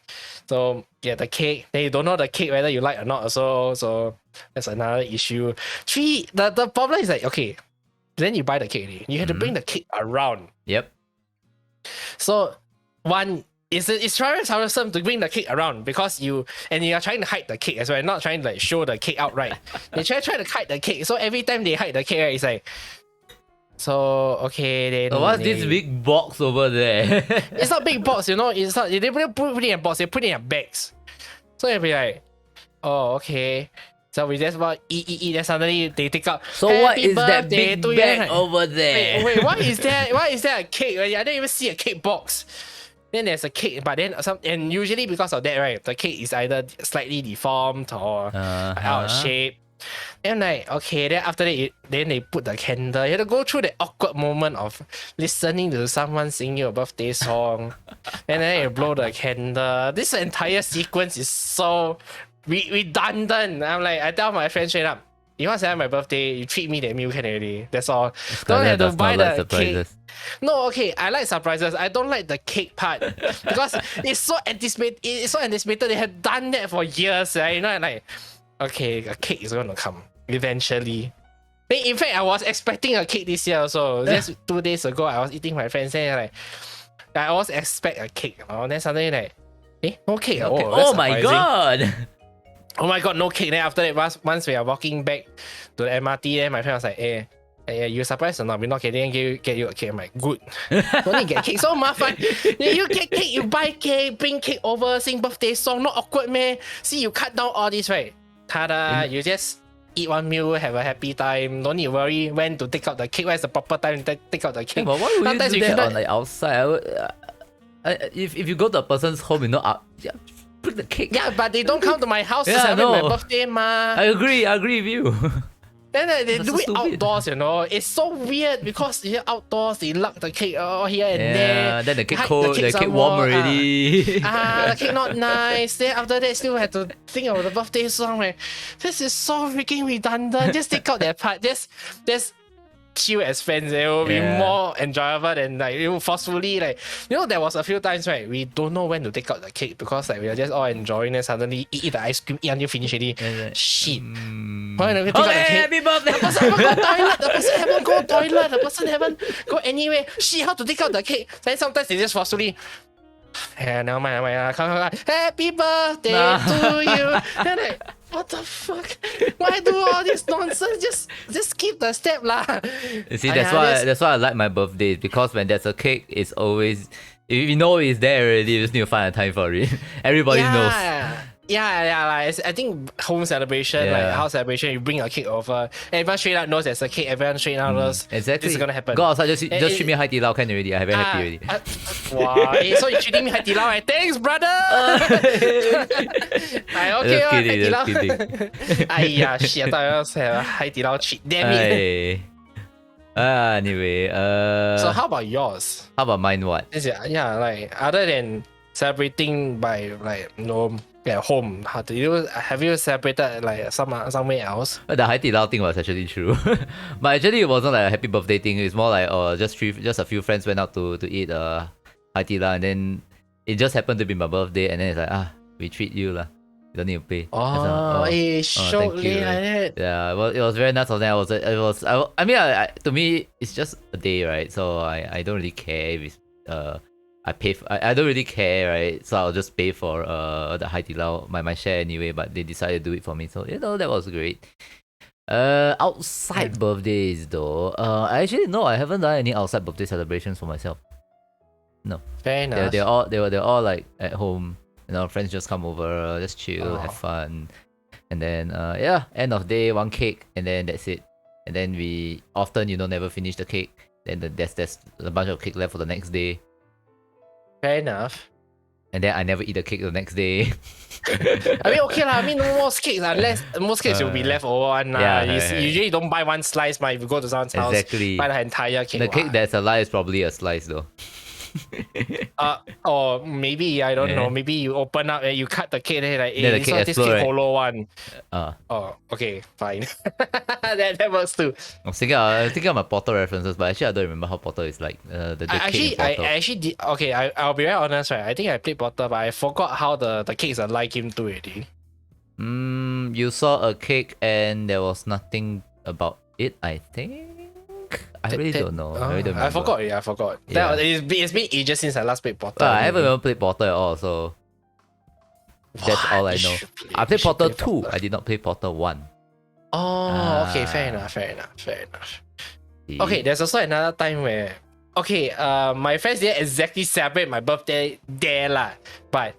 So get the cake, then you don't know the cake whether you like or not also. So that's another issue. Three, the problem is like, okay, then you buy the cake, you have to bring the cake around. Yep. So one, it's very troublesome to bring the cake around because you are trying to hide the cake as well, not trying to like show the cake outright. They try to hide the cake, so every time they hide the cake, right, it's like, so okay then. So what's this big box over there? It's not big box, you know. It's not. They don't put it in a box. They put it in a bags. So it'll be like, oh okay. So we just about eat. Then suddenly they take out. So what is that big bag over there? Wait, why is there? Why is there a cake? I don't even see a cake box. Then there's a cake, but then and usually because of that, right, the cake is either slightly deformed or out of shape. And like, okay, then after that, then they put the candle. You have to go through the awkward moment of listening to someone sing you a birthday song, and then you blow the candle. This entire sequence is so redundant. I'm like, I tell my friend straight up, you want to celebrate my birthday, you treat me that meal can already. That's all. Don't have to buy the cake. No, okay, I like surprises. I don't like the cake part because it's so anticipated. It's so anticipated. They have done that for years, right? You know, like, okay, a cake is gonna come eventually. In fact, I was expecting a cake this year also. Just 2 days ago, I was eating with my friends and like, I always expect a cake. Then suddenly like, no cake. Oh my god. Oh my god, no cake. Then after that, once we are walking back to the MRT, then my friend was like, hey, you surprised or not? We're not getting get you a cake. I'm like, good. Don't need get cake. So mafan. You get cake, you buy cake, bring cake over, sing birthday song. Not awkward, man. See, you cut down all this, right? Tada, you just eat one meal, have a happy time. Don't need to worry when to take out the cake. Where's the proper time to take out the cake? But why would you do that on the outside? If you go to a person's home, you know, bring the cake. Yeah, but they don't come to my house to celebrate my birthday, ma. I agree with you. Then they do it outdoors, you know. It's so weird because here outdoors they lock the cake here and there. Then the cake cold, the cake warm already. The cake not nice. Then after that still have to think of the birthday song. Right? This is so freaking redundant. Just take out that part. Just chill as friends. It will be more enjoyable than like you forcefully like there was a few times right we don't know when to take out the cake because like we are just all enjoying and suddenly eat the ice cream eat until finish already. Shit. Why don't we take out the cake? Happy birthday! The person haven't go toilet. The person haven't go toilet. The person haven't go anywhere. Shit, how to take out the cake? Then sometimes they just forcefully. Never mind. Come. Happy birthday to you. Then like, what the fuck? Why do all this nonsense? Just skip the step lah. You see, that's why I like my birthdays because when there's a cake, it's always if you know it's there already. You just need to find a time for it. Everybody knows. Like I think home celebration, like house celebration, you bring a cake over. Everyone straight up knows there's a cake. Everyone straight up knows exactly this is gonna happen. Go outside, just treat me Hai Di Lao can already. I'm very happy already. Wow, so you're treating me Hai Di Lao, right? Thanks, brother. Okay, just kidding. Shit, I thought I was have a Hai Di Lao treat. Damn it. Anyway, so how about yours? How about mine? What? Like other than celebrating by like at home, have you celebrated like somewhere else? The Hai Di Lao thing was actually true, but actually it wasn't like a happy birthday thing. It's more like just a few friends went out to eat Hai Di Lao, and then it just happened to be my birthday, and then it's like we treat you lah. You don't need to pay. Short like that. Yeah, well, it was very nice of them. I mean, to me, it's just a day, right? So I don't really care if it's I don't really care, right? So I'll just pay for the Hai Di Lao, my share anyway. But they decided to do it for me, so that was great. Outside birthdays though, I actually no, I haven't done any outside birthday celebrations for myself. No, fair enough. They're all like at home. Friends just come over, just chill, have fun, and then end of day, one cake, and then that's it. And then we often never finish the cake. Then there's a bunch of cake left for the next day. Fair enough. And then I never eat the cake the next day. I mean, okay lah. I mean, most cakes will be left over one. You usually don't buy one slice, but if you go to someone's house, buy the entire cake. The cake that's a lie is probably a slice though. Or maybe I don't know. Maybe you open up and you cut the cake and like, the cake this cake right? hollow one. Okay, fine. that works too. I was thinking of my Portal references, but actually I don't remember how Portal is like. The cake in Portal. I actually did. Okay, I'll be very honest, right? I think I played Portal, but I forgot how the cakes are like him too already. You saw a cake and there was nothing about it. I think I really don't know. I really don't I remember. forgot already, I forgot. Yeah. It's been ages since I last played Portal. I haven't even played Portal at all, so that's all I know. I played Portal 2. I did not play Portal 1. Oh, okay, fair enough. See? Okay, there's also another time where my friends didn't exactly celebrate my birthday there lah, but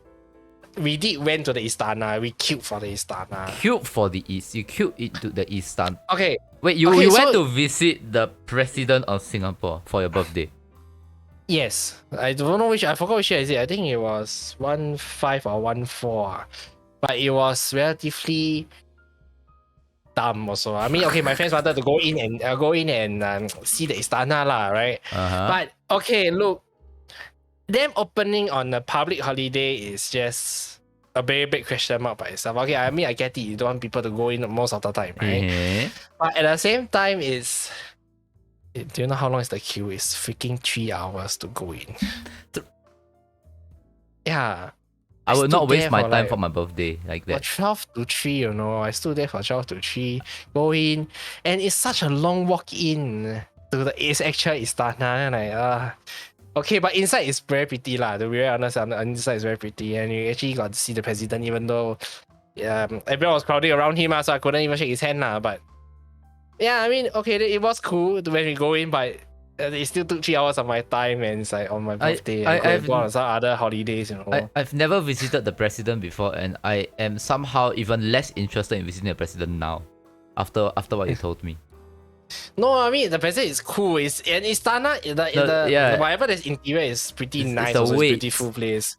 we did went to the Istana. We queued for the Istana. Queued for the East. You queued into the Eastern. Okay. Wait, you Okay, went so- to visit the president of Singapore for your birthday. Yes, I don't know I forgot which year is it. I think it was 1.5 or 1.4, but it was relatively dumb also. I mean, okay, my friends wanted to go in and see the Istana lah, right? But okay, look, them opening on a public holiday is just a very big question mark by itself. Okay, I mean, I get it. You don't want people to go in most of the time, right? But at the same time, do you know how long is the queue? It's freaking 3 hours to go in. Yeah. I would not stood waste there my for time like- for my birthday like For that. 12 to 3, you know. I stood there for 12 to 3, go in, and it's such a long walk in to the actual Istana. And okay, but inside is very pretty lah. To be very honest, on the inside is very pretty, and you actually got to see the president, even though everyone was crowding around him, so I couldn't even shake his hand lah. But yeah, I mean, okay, it was cool when we go in, but it still took 3 hours of my time, and it's like on my birthday. I could have gone on some other holidays, you know. I've never visited the president before, and I am somehow even less interested in visiting the president now, after what you told me. No, I mean the president is cool. It's and Istana, whatever this interior is pretty nice. the Also, it's weight. beautiful place.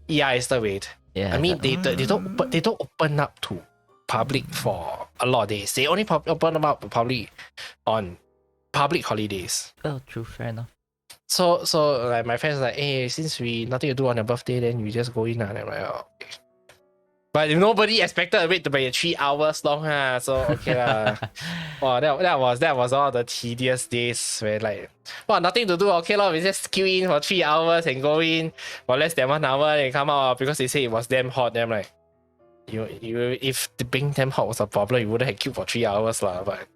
Yeah, it's the weight. Yeah, I mean they don't open up to public for a lot of days. They only open them up to public on public holidays. Oh, true, fair enough. So like my friends like, hey, since we nothing to do on your birthday, then we just go in and I'm like, oh, okay. But nobody expected the wait to be 3 hours long, so okay lah. Wow, that was all the tedious days where like, nothing to do. Okay lah, we just queue in for 3 hours and go in for less than 1 hour and come out because they say it was damn hot. Then I'm like, you if the being damn hot was a problem, you wouldn't have queued for 3 hours lah. But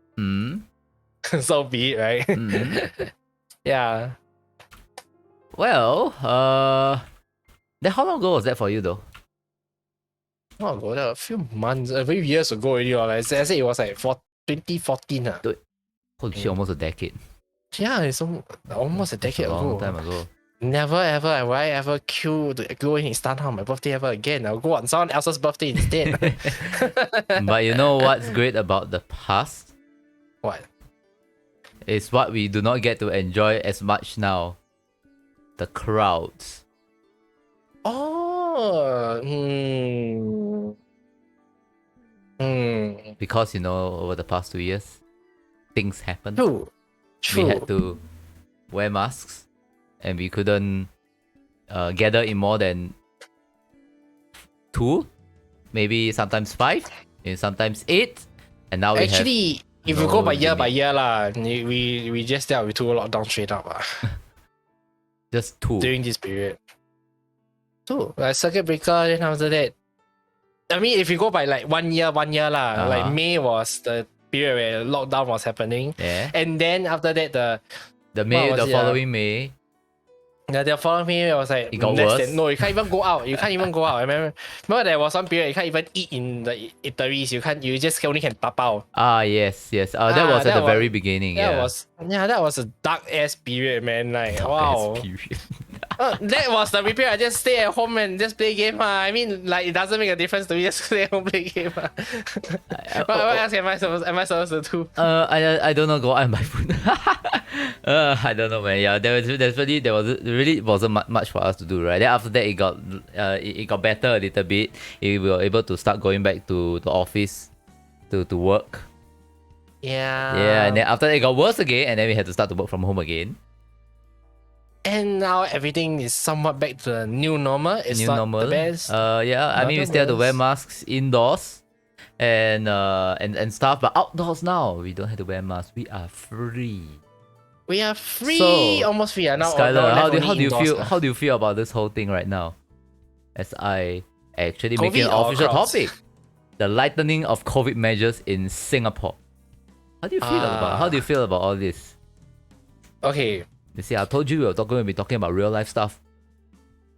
so be it, right? Yeah. Well, then how long ago was that for you though? Oh, God, a few months, a few years ago already. Like I said, it was like 2014. Holy shit, almost a decade. Yeah, it's almost a decade A long ago. time ago. Never ever will I ever queue to go in Istana on my birthday ever again. I'll go on someone else's birthday instead. But you know what's great about the past? What? It's what we do not get to enjoy as much now. The crowds. Oh, Because you know, over the past 2 years, things happened. True. We had to wear masks, and we couldn't gather in more than 2, maybe sometimes 5, and sometimes 8, and now Actually, if you no go by year limit. lah, we just dealt with 2 lockdowns straight up just 2. during this period. 2, like circuit breaker. Then after that, I mean, if you go by like 1 year lah, like May was the period where lockdown was happening, Yeah. and then after that The following May, the following May was like It got less worse. than, no, you can't even go out. You can't even go out. I remember there was one period you can't even eat in the eateries. You just only can tapao. yes. That was at that the was- very beginning. That was a dark ass period, man. Like wow. Period. That was the period I just stay at home and just play game. I mean, like it doesn't make a difference to me. Just stay at home play game. What else am I supposed to do? I don't know. Go out and buy food. I don't know, man. Yeah, there really wasn't much for us to do, right? Then after that, it got better a little bit. We were able to start going back to the office, to work. Yeah. Yeah, and then after that, it got worse again, and then we had to start to work from home again. And now everything is somewhat back to the new normal. It's New not normal. the best. Yeah. I Not mean, we the still have to wear worst. masks indoors, and stuff, but outdoors now we don't have to wear masks. We are free. We are free, So, almost free. Now, Skylar, how do only you indoors feel? now. How do you feel about this whole thing right now? As I actually make it an COVID or official crowds? topic, the lightening of COVID measures in Singapore. How do you feel about? How do you feel about all this? Okay, You see, I told you we were going to be talking about real life stuff.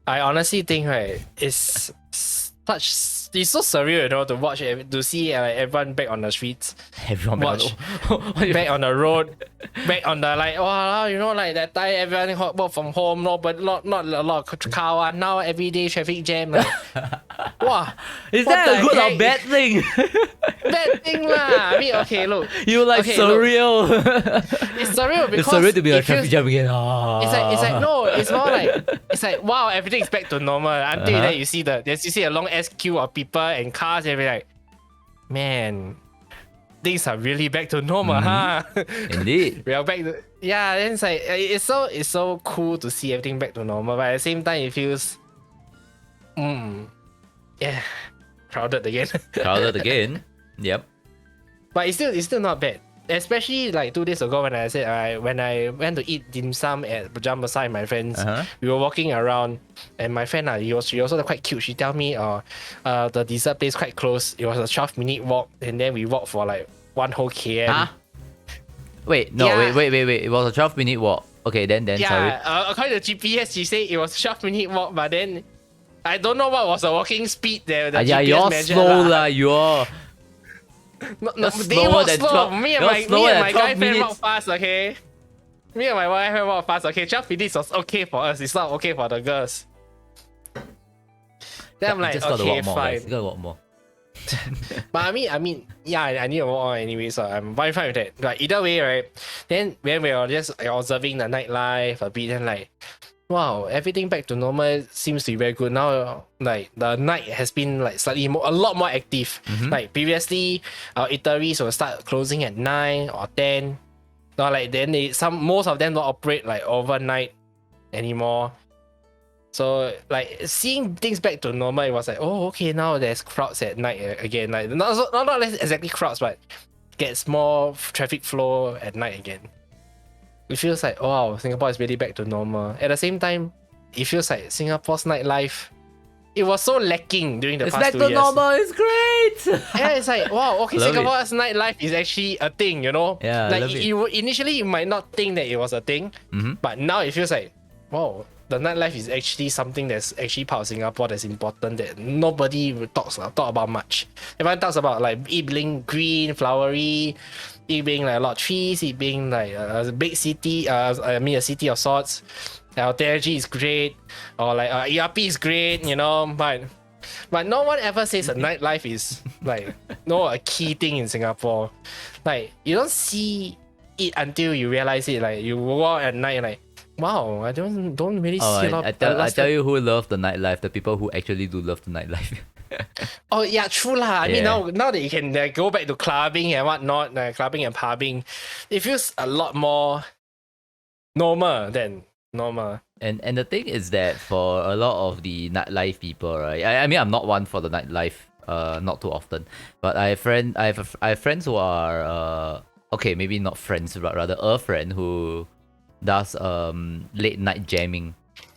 I honestly think right, it's so surreal, you know, to watch to see everyone back on the streets, Everyone watch back back on the road, back on the like, wow, you know, like that time everyone work from home, no, but not a lot of car. Now everyday traffic jam, like, wow, Is what that a the good or heck? bad thing? Bad thing lah. I mean, okay, look, You like okay, look, surreal. it's surreal It's because surreal to be on a it feels, traffic jam again. it's like no, it's more like it's like wow, everything's back to normal until Uh-huh. then you see a long ass queue of people and cars and you're like, man, things are really back to normal, huh? Indeed. We are back to then it's like it's so cool to see everything back to normal, but at the same time it feels yeah, crowded again. Crowded again. Yep. But it's still not bad. Especially like 2 days ago when I said when I went to eat dim sum at Bajang Besar with my friends, Uh-huh. we were walking around and my friend she also quite cute. She tell me the dessert place quite close. It was a 12-minute walk and then we walked for like one whole km. Huh? Wait, no, Yeah. wait. It was a 12-minute walk. Okay, then sorry. Yeah, according to GPS, she said it was 12-minute walk, but then I don't know what was the walking speed there. The Yeah, GPS you're measured slow lah. lah, you're. No, You're they slower walk than slow. 12 Me you're and my slower than guy 12 friend minutes. walk fast, okay? Me and my wife friend walk fast, okay? 12 minutes was okay for us. It's not okay for the girls. Then I'm You like, just gotta okay, walk more, fine. guys. You gotta walk more. But I mean, yeah, I need to walk on anyway, so I'm fine with that. But either way, right? Then when we were just observing the nightlife a bit, then like, wow, everything back to normal seems to be very good now. Like the night has been like slightly a lot more active. Like previously, our eateries will start closing at 9 or 10. Or like then most of them don't operate like overnight anymore. So like seeing things back to normal, it was like, oh, okay, now there's crowds at night again. Like not exactly crowds, but gets more traffic flow at night again. It feels like, oh, wow, Singapore is really back to normal. At the same time, it feels like Singapore's nightlife, it was so lacking during the It's past back 2 to years. normal. It's great. Yeah, it's like, wow, okay, Love it. Singapore's nightlife is actually a thing, you know? Yeah, like love it. initially you might not think that it was a thing, but now it feels like, wow, the nightlife is actually something that's actually part of Singapore that's important that nobody talk about much. Everyone talks about like it being green, flowery, it being like a lot of trees, it being like a big city, I mean a city of sorts. Our technology is great, or like ERP is great, you know, but no one ever says that nightlife is like a key thing in Singapore. Like you don't see it until you realize it. Like you go out at night and like, wow, I don't really see a lot. I tell you who love the nightlife, the people who actually do love the nightlife. Oh yeah, true lah. I mean Yeah. now that you can go back to clubbing and whatnot, clubbing and pubbing, it feels a lot more normal than normal. And the thing is that for a lot of the nightlife people, right? I mean, I'm not one for the nightlife, not too often, but I have friends who are okay, maybe not friends, but rather a friend who does late night jamming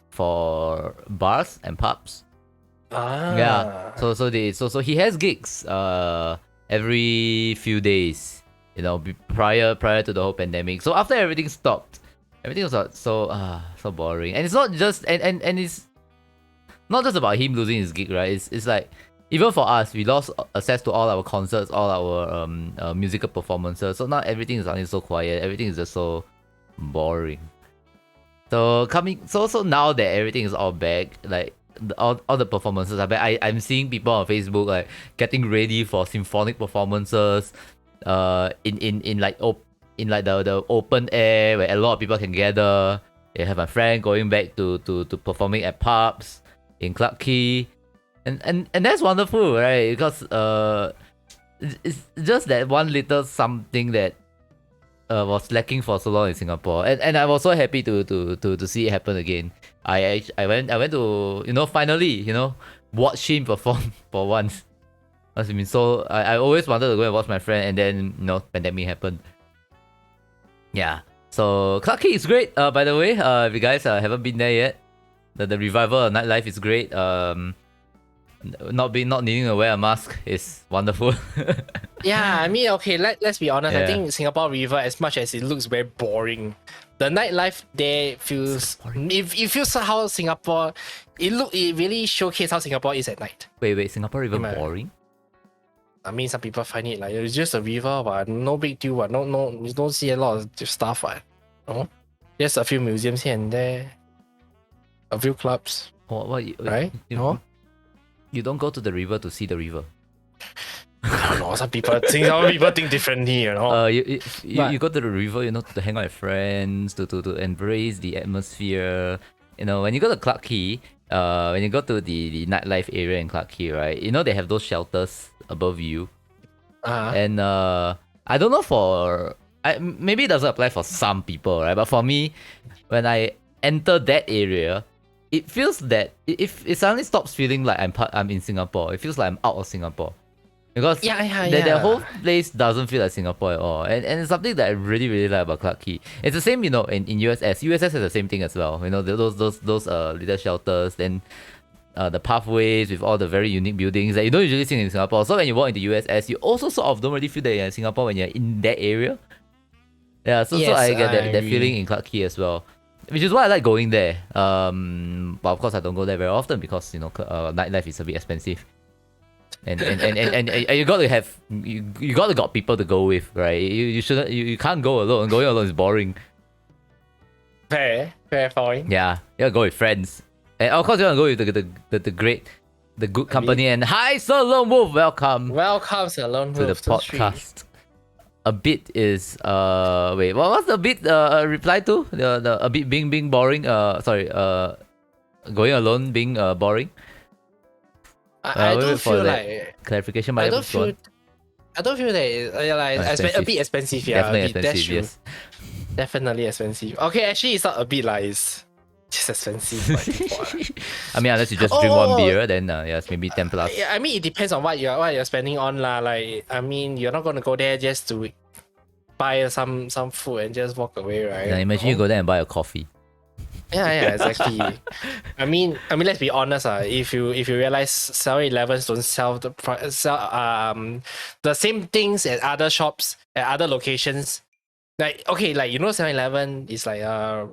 for bars and pubs. Ah. Yeah. So he has gigs every few days, you know, prior to the whole pandemic. So after everything stopped, everything was so boring. And it's not just and it's not just about him losing his gig, right? It's like even for us, we lost access to all our concerts, all our musical performances. So now everything is suddenly so quiet. Everything is just so boring. So now that everything is all back, like all the performances are back. I'm seeing people on Facebook like getting ready for symphonic performances, in like the open air where a lot of people can gather. I have my friend going back to performing at pubs in Clarke Quay, and that's wonderful, right? Because it's just that one little something that was lacking for so long in Singapore, and I'm also happy to see it happen again. I went to finally watch him perform for once. I mean, so I always wanted to go and watch my friend, and then pandemic happened. Yeah, so Clarke Quay is great. By the way, if you guys haven't been there yet, the revival of nightlife is great. not needing to wear a mask is wonderful. Yeah, I mean, okay, let's be honest. I Yeah. think Singapore River, as much as it looks very boring, the nightlife there feels. If it feels how Singapore, it really showcases how Singapore is at night. Wait, Singapore River Am I- boring? I mean, some people find it like it's just a river, but no big deal. But no, you don't see a lot of stuff. No, just a few museums here and there, a few clubs, What right? No, you don't go to the river to see the river. I don't know. Some people think differently. You know. You go to the river, to hang out with friends, to embrace the atmosphere. When you go to Clarke Quay, when you go to the nightlife area in Clarke Quay, right? They have those shelters above you, and I don't know maybe it doesn't apply for some people, right? But for me, when I enter that area, it feels that it suddenly stops feeling like I'm in Singapore. It feels like I'm out of Singapore. Because the whole place doesn't feel like Singapore at all. And it's something that I really, really like about Clarke Quay. It's the same, in USS. USS has the same thing as well. Those little shelters, then the pathways with all the very unique buildings that you don't usually see in Singapore. So when you walk into USS, you also sort of don't really feel that you're in Singapore when you're in that area. Yeah, so I get that feeling in Clarke Quay as well. Which is why I like going there. But of course I don't go there very often because nightlife is a bit expensive. And you gotta got people to go with, right? You can't go alone. Going alone is boring. Fair point. Yeah, you gotta go with friends. And of course you wanna go with the good company. And hi, Sir Lone Wolf, welcome Sir Lone to the Wolf podcast. A bit is wait, what's the bit reply to? The a bit being boring, going alone being boring. I don't feel like clarification. I don't feel that it's a bit expensive. Yeah, Definitely a bit, expensive. that's true. Yes. Definitely expensive. Okay, actually, it's not a bit like it's just expensive. I mean, unless you just drink one beer, then yes, maybe 10 plus. Yeah, I mean, it depends on what you're spending on lah. Like, I mean, you're not gonna go there just to buy some food and just walk away, right? Now imagine you go there and buy a coffee. Yeah, exactly. I mean, let's be honest. If you realize 7-Elevens don't sell the same things at other shops at other locations. Like, okay, like 7-Eleven is like how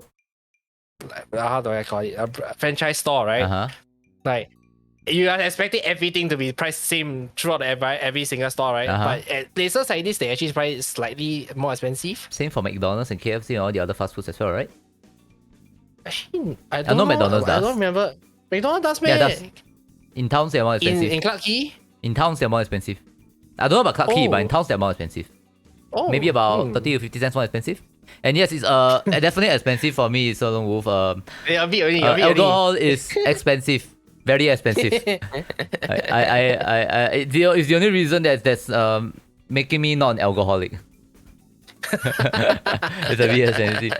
do I call it, a franchise store, right? Like, you are expecting everything to be priced same throughout every single store, right? But at places like this, they actually price slightly more expensive. Same for McDonald's and KFC and all the other fast foods as well, right? Actually, I don't know know. McDonald's does. I don't remember. McDonald's does, man. Yeah, it does. In towns, they're more expensive. In Clarke Quay? In towns, they're more expensive. I don't know about Clarke Quay, but in towns, they're more expensive. Maybe about 30 to 50 cents more expensive. And yes, it's definitely expensive for me, Sir Lone Wolf. Yeah, a bit only. Alcohol is expensive. Very expensive. It's the only reason that's making me not an alcoholic. It's a bit expensive.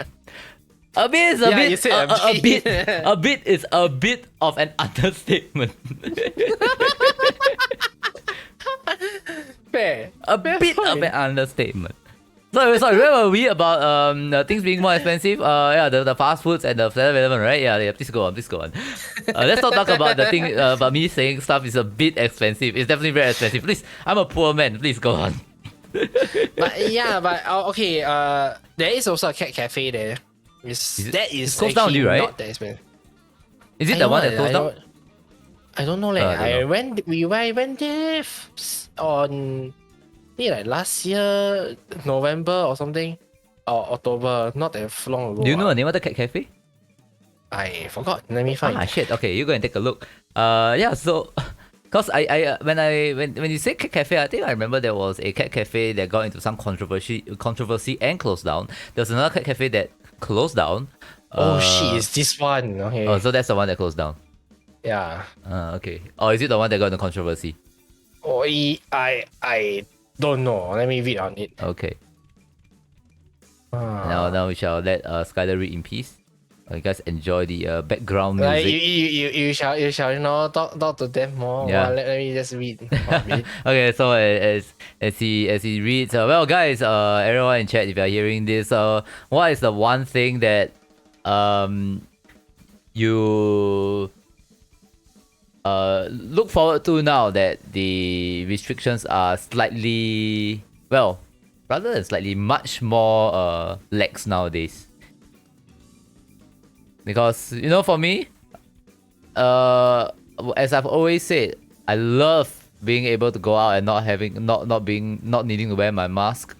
A bit is a bit is a bit of an understatement. Fair. A bit of an understatement. Sorry, where were we about things being more expensive? The fast foods and the 7-Eleven, right? Yeah, please go on. Let's not talk about the thing about me saying stuff is a bit expensive. It's definitely very expensive. Please, I'm a poor man. Please go on. Okay. There is also a cat cafe there. It's closed down, right? Not that expensive. Is it the one that closed down? I don't know. I went there on like last year November or something, or October. Not that long ago. Do you know the name of the cat cafe? I forgot. Let me find. Shit. Okay, you go and take a look. So. Cause when you say cat cafe, I think I remember there was a cat cafe that got into some controversy and closed down. There's another cat cafe that closed down. Oh shit! It's this one. Okay. Oh, so that's the one that closed down. Yeah. Okay. Or is it the one that got into controversy? Oh, I don't know. Let me read on it. Okay. Now we shall let Skylar read in peace. You guys enjoy the background music. You shall talk to them more. Yeah. Let me just read. Okay, so as he reads, well guys, everyone in chat, if you're hearing this, what is the one thing that you look forward to now that the restrictions are slightly, well, rather than slightly, much more lax nowadays. Because for me, as I've always said, I love being able to go out and not needing to wear my mask.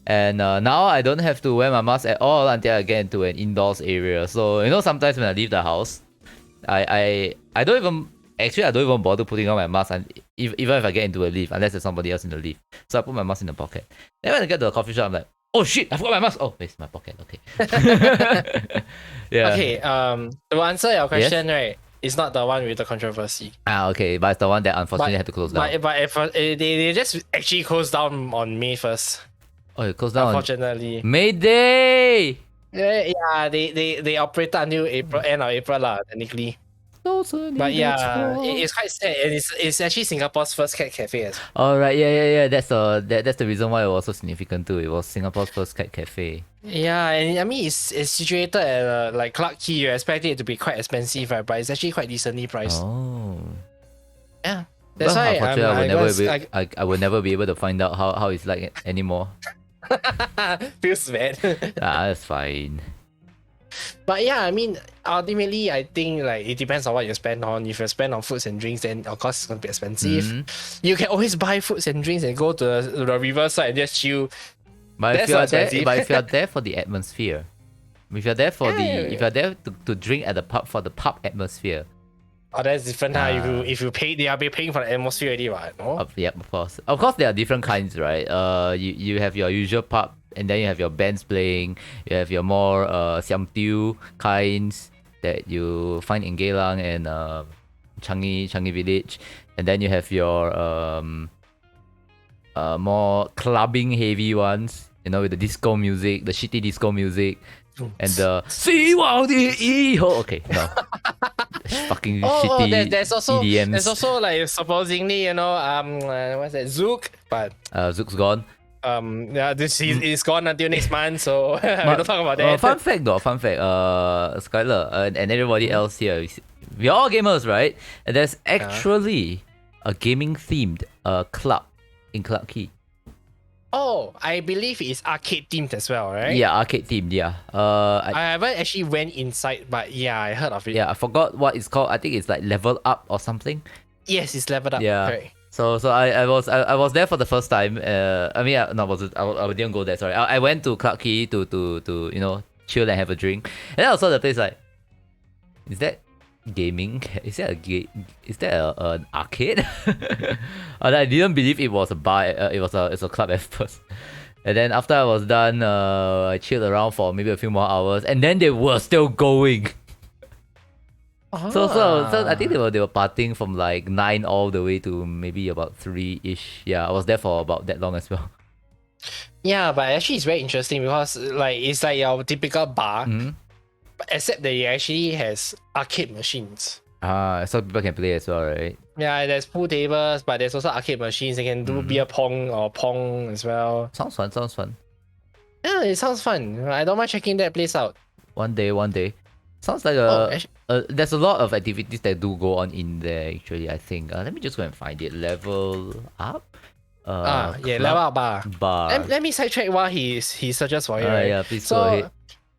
And now I don't have to wear my mask at all until I get into an indoors area. So sometimes when I leave the house, I don't even bother putting on my mask, and even if I get into a lift, unless there's somebody else in the lift. So I put my mask in the pocket. Then when I get to the coffee shop, I'm like, oh shit, I forgot my mask. Oh, it's my pocket. Okay. Yeah. Okay. To answer your question, right, it's not the one with the controversy. Okay, but it's the one that unfortunately had to close down. But if they just actually closed down on May 1st. Oh, it closed down. Unfortunately. Mayday. Yeah, they operated until end of April lah, technically. But yeah, it's quite sad, and it's actually Singapore's first cat cafe as well. Alright, yeah. That's the reason why it was so significant too. It was Singapore's first cat cafe. Yeah, and I mean it's situated at like Clarke Quay. You expect it to be quite expensive, right? But it's actually quite decently priced. Oh. Yeah, that's why I will never be able to find out how it's like anymore. Feels bad. That's fine. But yeah, I mean, ultimately, I think like it depends on what you spend on. If you spend on foods and drinks, then of course it's gonna be expensive. You can always buy foods and drinks and go to the riverside and just chill. But if you're there for the atmosphere, if you're there to drink at the pub for the pub atmosphere. Oh, that's different. If you pay, they are paying for the atmosphere already, right? No? Yep, of course. Of course, there are different kinds, right? You have your usual pub, and then you have your bands playing. You have your more siam tiu kinds that you find in Geylang and Changi Village, and then you have your more clubbing heavy ones. With the disco music, the shitty disco music. And the okay, no. Fucking shitty there's also EDMs. There's also like supposedly what's that, Zouk, but Zouk's gone. Yeah, this is gone until next month, so we don't talk about that. Fun fact, Skylar and everybody else here, we are all gamers, right? And there's actually a gaming themed club in Clarke Quay. Oh, I believe it's arcade themed as well, right? Yeah, arcade themed, yeah. I haven't actually went inside, but yeah, I heard of it. Yeah, I forgot what it's called. I think it's like Level Up or something. Yes, it's Level Up. Yeah. Correct. So I was there for the first time. I didn't go there. Sorry, I went to Clarke Quay to chill and have a drink. And then I saw the place like, is that gaming? Is that an arcade? And I didn't believe it was a bar. It's a club at first. And then after I was done, I chilled around for maybe a few more hours, and then they were still going. So I think they were partying from like 9 all the way to maybe about 3-ish. Yeah, I was there for about that long as well. Yeah, but actually it's very interesting because like it's like your typical bar, except that it actually has arcade machines. So people can play as well, right? Yeah, there's pool tables, but there's also arcade machines. They can do beer pong or pong as well. Sounds fun. Yeah, it sounds fun. I don't mind checking that place out. One day. Sounds like there's a lot of activities that do go on in there actually, I think. Let me just go and find it. Level Up? Level Up bar. Let me sidetrack while he searches for it. Right? Yeah, please go ahead.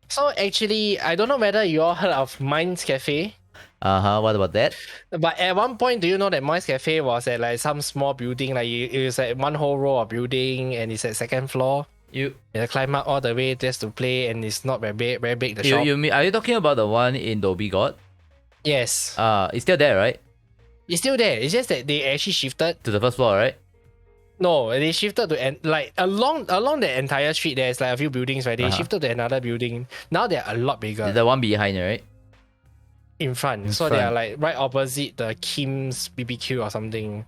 So actually, I don't know whether you all heard of Mind's Cafe. What about that? But at one point, do you know that Mind's Cafe was at like some small building, like it was at one whole row of building, and it's at second floor. You climb up all the way just to play, and it's not very big. The shop. Are you talking about the one in Dhoby Ghaut? Yes. It's still there, right? It's still there. It's just that they actually shifted to the first floor, right? No, they shifted to like along the entire street. There's like a few buildings, right? They shifted to another building. Now they're a lot bigger. The one behind, right? In front. They are like right opposite the Kim's BBQ or something.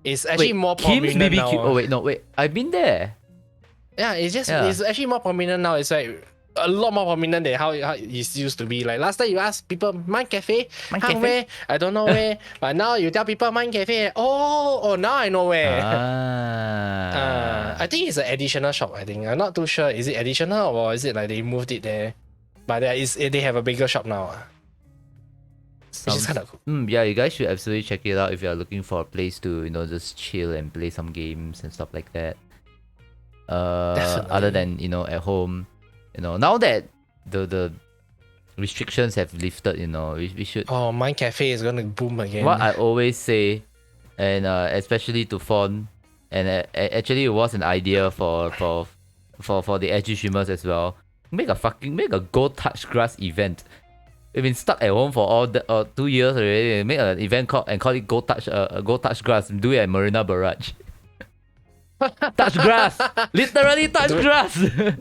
It's actually more prominent Kim's BBQ. now. Oh wait, I've been there. Yeah, it's actually more prominent now. It's like a lot more prominent than how it used to be. Like last time you ask people Mind Cafe, where? I don't know where. But now you tell people Mind Cafe. Oh, now I know where. I think it's an additional shop. I think I'm not too sure. Is it additional or is it like they moved it there? But they have a bigger shop now. which is sounds. kind of cool. Yeah, you guys should absolutely check it out if you are looking for a place to just chill and play some games and stuff like that. Other than at home, now that the restrictions have lifted, we should. Oh, Mind Cafe is gonna boom again. What I always say, and especially to Fawn, and actually it was an idea for the SG streamers as well. Make a Go Touch Grass event. We've been stuck at home for all 2 years already. Make an event call it Go Touch Grass. Do it at Marina Barrage. Touch grass, literally touch grass. Do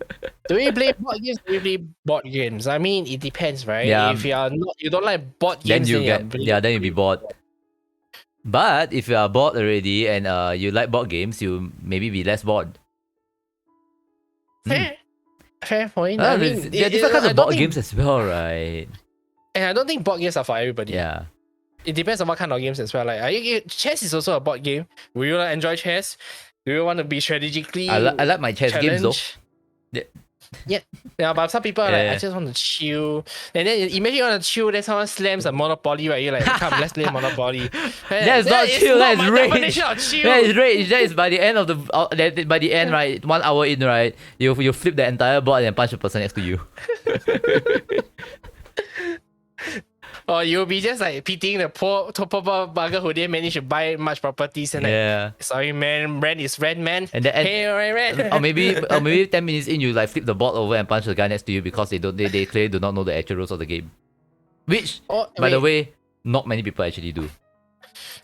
we play board games? Do we play board games? I mean, it depends, right? Yeah. If you don't like board Then games, then you'll be bored. But if you are bored already and you like board games, you maybe be less bored. Fair point. I mean, there are different kinds of board games as well, right? And I don't think board games are for everybody. Yeah. It depends on what kind of games as well. Like, chess is also a board game. Will you enjoy chess? Do you want to be strategically? I like my chess games though. Yeah, but some people are like, Yeah. I just want to chill. And then imagine you want to chill, then someone slams a Monopoly, right? You're like, come, let's play Monopoly. That's not is chill, not that's my rage. definition of chill. That is rage. That is by the end of right, 1 hour in, right, you flip the entire board and punch the person next to you. Or you'll be just like pitying the poor bugger who didn't manage to buy much properties and like, Yeah. sorry man, rent is rent, man. And then hey, alright, rent. or maybe 10 minutes in you like flip the board over and punch the guy next to you because they clearly do not know the actual rules of the game. Which, by the way, not many people actually do.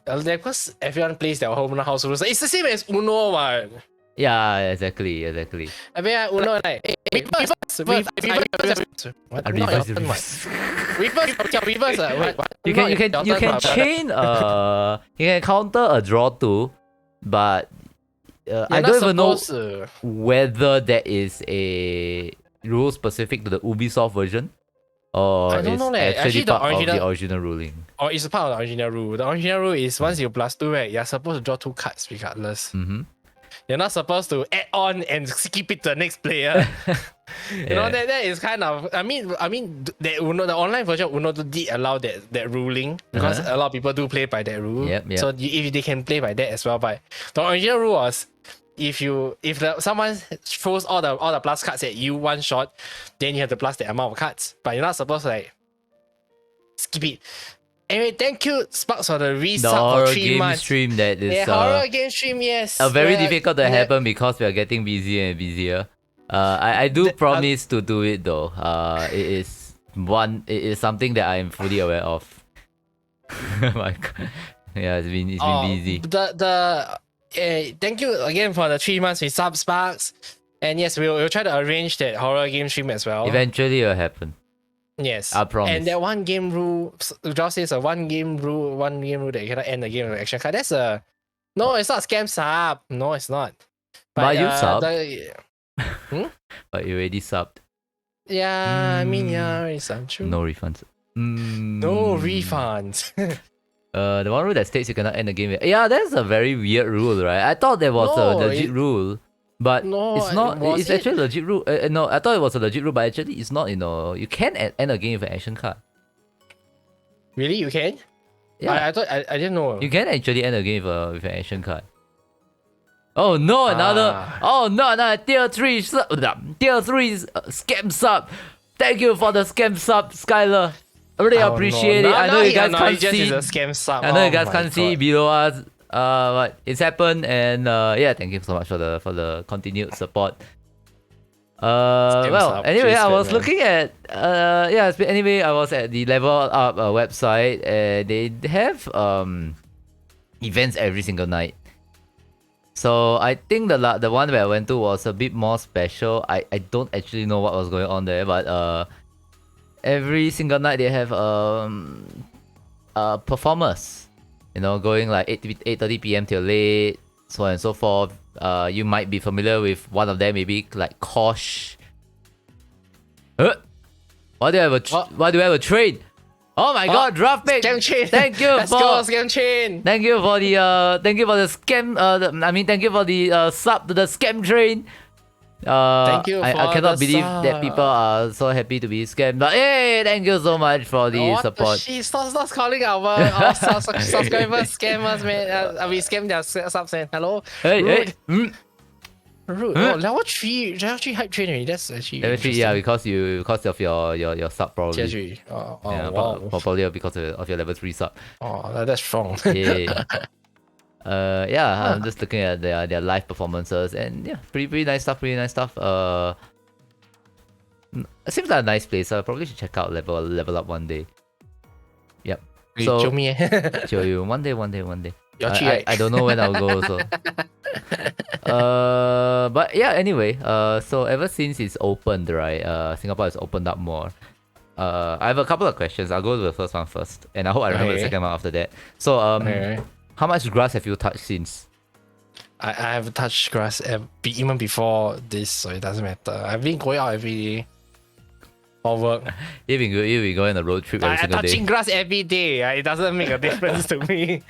Because everyone plays their home house rules. It's the same as Uno, one. Yeah, exactly. I mean, Uno like reverse. You can chain you can counter a draw too, but I don't even know whether that is a rule specific to the Ubisoft version or I don't know, it's actually the part of the original ruling. Or it's part of the original rule. The original rule is once you plus 2, right, you're supposed to draw 2 cards regardless. Mm-hmm. You're not supposed to add on and skip it to the next player. You know, that is kind of. I mean, the online version of Uno did allow that ruling because a lot of people do play by that rule. Yep. So if they can play by that as well, but the original rule was if someone throws all the plus cards at you one shot, then you have to plus the amount of cards. But you're not supposed to like skip it. Anyway, thank you, Sparks, for the resub for 3 months. Stream that is horror game stream, yes. very difficult to happen because we are getting busier and busier. I do promise to do it though. It is something that I am fully aware of. My God. Yeah, it's been busy. Thank you again for the 3 months with Sparks. And yes, we'll try to arrange that horror game stream as well. Eventually it will happen. Yes, I promise. And that one game rule, Josh says one game rule that you cannot end the game with action card. No, it's not scam sub. No, it's not. But you subbed. But you already subbed. Yeah, I mean, yeah, already subbed. True. No refunds. No refunds. The one rule that states you cannot end the game with. Yeah, that's a very weird rule, right? I thought there was a legit rule. But it's not. It's actually a legit rule. No, I thought it was a legit rule, but actually it's not. You can end a game with an action card. Really, you can? Yeah, I didn't know. You can actually end a game with an action card. Oh no, another tier 3 scam sub. Thank you for the scam sub, Skylar. I really appreciate it. I know you guys can't see. A scam sub. I know you guys can't see below us. But it's happened, and thank you so much for the continued support. Anyway, I was looking at anyway, I was at the Level Up website, and they have events every single night. So I think the one where I went to was a bit more special. I don't actually know what was going on there, but every single night they have performers. Going like 8:30 p.m. till late, so on and so forth. You might be familiar with one of them, maybe like Kosh. Why do I have a trade? Oh my God, draft pick! Scam chain. Thank you Let's go, scam chain. Thank you for the scam. Thank you for the sub to the scam train. Thank you I for cannot the believe sub. that people are so happy to be scammed. But hey, thank you so much for the What support. the shit? Stop calling our subscribers scammers, man. We scam their subs, man. Hello? Hey, Rude. hey. Mm. Rude. Huh? Oh, level 3 hype train already. That's actually Level 3, yeah, interesting. because of your sub Tier probably. 3. Oh, Yeah, wow. probably because of your level 3 sub. Oh, that's strong. Yeah. Yeah, Huh. I'm just looking at their live performances and yeah, pretty nice stuff, pretty nice stuff. It seems like a nice place. I probably should check out level up one day. Yep. Wait, So show me. show you one day. You're cheap, right? I don't know when I'll go also. But yeah, anyway, so ever since it's opened, right? Singapore has opened up more. I have a couple of questions. I'll go to the first one first, and I hope I remember the Okay. second one after that. So Okay. how much grass have you touched since? I have touched grass even before this, so it doesn't matter. I've been going out every day for work. You've been going on a road trip every I'm single touching day. grass every day. It doesn't make a difference to me.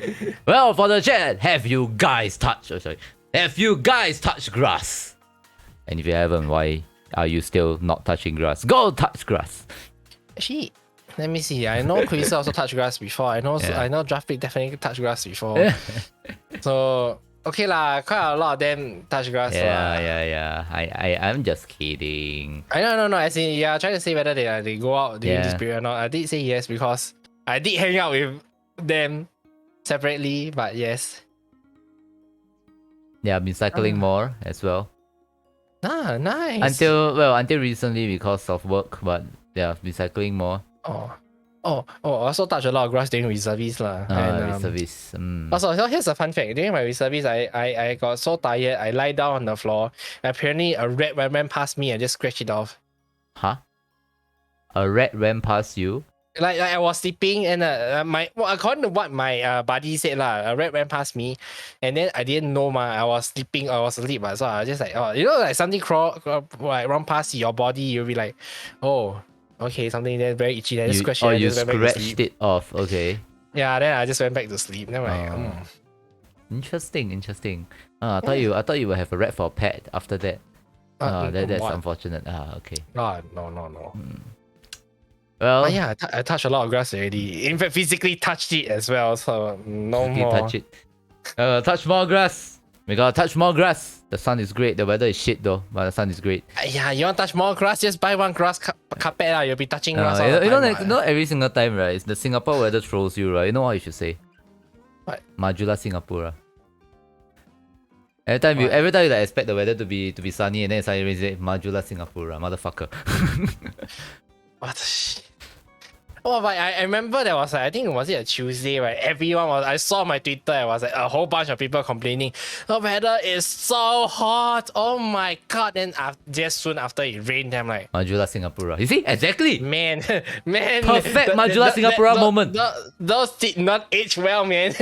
Well, for the chat, have you guys touched? Oh, sorry, have you guys touched grass? And if you haven't, why are you still not touching grass? Go touch grass. Actually, let me see. I know Quasar also touched grass before. I know Draftpick definitely touched grass before. So okay lah, quite a lot of them touch grass. Yeah. I'm just kidding. I know, no. As in, yeah, trying to say whether they go out during this Yeah. period or not. I did say yes because I did hang out with them separately, but yes. Yeah, I've been cycling more as well. Ah, nice. Until recently because of work, but yeah, I've been cycling more. I also touch a lot of grass during reservice lah. Reservice. Also, here's a fun fact. During my reservice, I got so tired, I lie down on the floor. Apparently, a rat ran past me and just scratched it off. Huh? A rat ran past you? Like I was sleeping and according to what my buddy said lah, a rat ran past me, and then I didn't know I was sleeping, I was asleep, so I was just like, like something like run past your body, you'll be like, oh, okay, something there very itchy, then just scratch it. You just went back to scratched sleep. it off. Okay. Yeah, then I just went back to sleep. Then I'm like, Interesting. I thought you would have a rat for a pet after that. That's what? unfortunate. Okay. No. Well, But yeah, I touched a lot of grass already. In fact, physically touched it as well. So no quickly more. touch it. Touch more grass. We gotta touch more grass. The sun is great. The weather is shit though, but the sun is great. Yeah, you want to touch more grass? Just buy one grass carpet lah. You'll be touching grass all the you know, time. like, not every single time, right? It's the Singapore weather trolls you, right? You know what you should say? What? Majula Singapura. Every time you like expect the weather to be sunny and then suddenly you say Majula Singapura, motherfucker. What the shit? Oh, but I remember there was I think was it a Tuesday, right? I saw on my Twitter, it was like a whole bunch of people complaining the weather is so hot. Oh my god! Then just soon after it rained, I'm like, Majula Singapura. You see? Exactly. man. Perfect Majula Singapura moment. Those did not age well, man.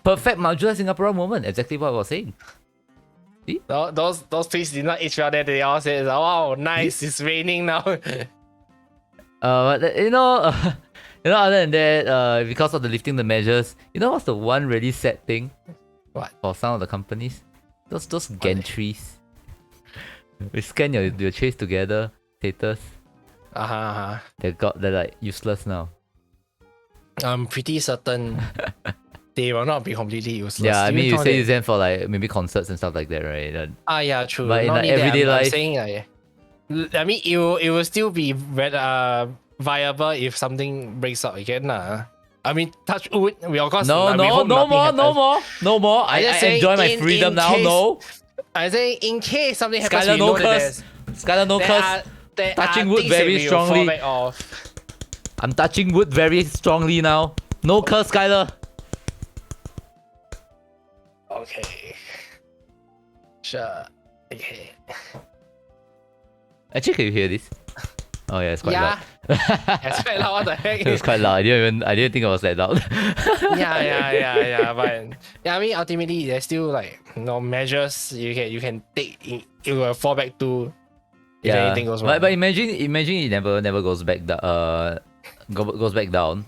Perfect Majula Singapura moment. Exactly what I was saying. Those tweets did not age well. Then they all said, "Wow, nice! It's raining now." But other than that, because of the lifting the measures, you know what's the one really sad thing? What? For some of the companies? Those gantries. We scan your trace together, status. They're like useless now. I'm pretty certain they will not be completely useless. Yeah, I mean you say it. use them for like maybe concerts and stuff like that, right? Yeah, true. But in Not like, only that, everyday I'm life, saying I mean it will still be viable if something breaks out again lah. I mean, touch wood. We of course no more. I enjoy my freedom now. No, I say in case something happens, Skylar, we no know curse. Skylar, no curse. there Touching are wood things that very we will strongly. fall back off. I'm touching wood very strongly now. No curse, Skylar. Okay. Sure. Okay. Actually, can you hear this? Oh yeah, it's quite loud. It's quite loud. What the heck? It was quite loud. I didn't think it was that loud. yeah. But yeah, I mean, ultimately, there's still like measures you can take. It will fall back to if anything goes wrong. But imagine it never goes back goes back down.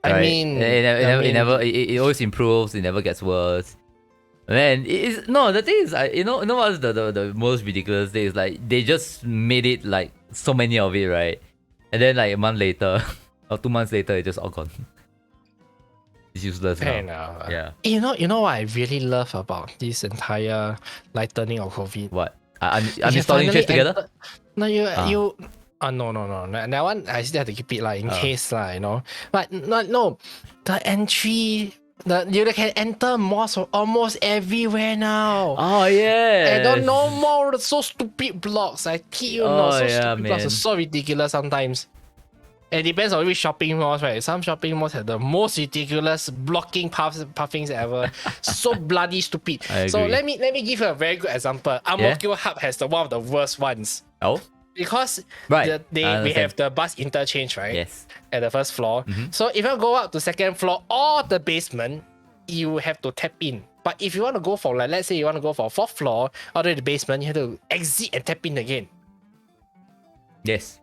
I Right? mean, it always improves. It never gets worse. Man, no. The thing is, you know what's the most ridiculous thing is like they just made it like so many of it, right? And then like a month later or 2 months later, it's just all gone. It's useless Fair now. enough. Yeah. You know what I really love about this entire lightening of COVID? What? You Uninstalling trace finally together? enter- No, you Ah. you. No. That one I still have to keep it like in Ah. case you know. But no, the entry, you can enter malls from almost everywhere now. Oh yeah. I don't know more so stupid blocks. I kid you not. So yeah, stupid blocks man. are so ridiculous sometimes. It depends on which shopping malls, right? Some shopping malls have the most ridiculous blocking puffings ever. So bloody stupid. I So agree. let me give you a very good example. Ang Mo Kio Hub has one of the worst ones. Oh. Because Right. we understand. have the bus interchange, right? Yes. At the first floor. So if you go up to second floor or the basement, you have to tap in. But if you want to go for like, let's say you want to go for fourth floor or the basement, you have to exit and tap in again. Yes.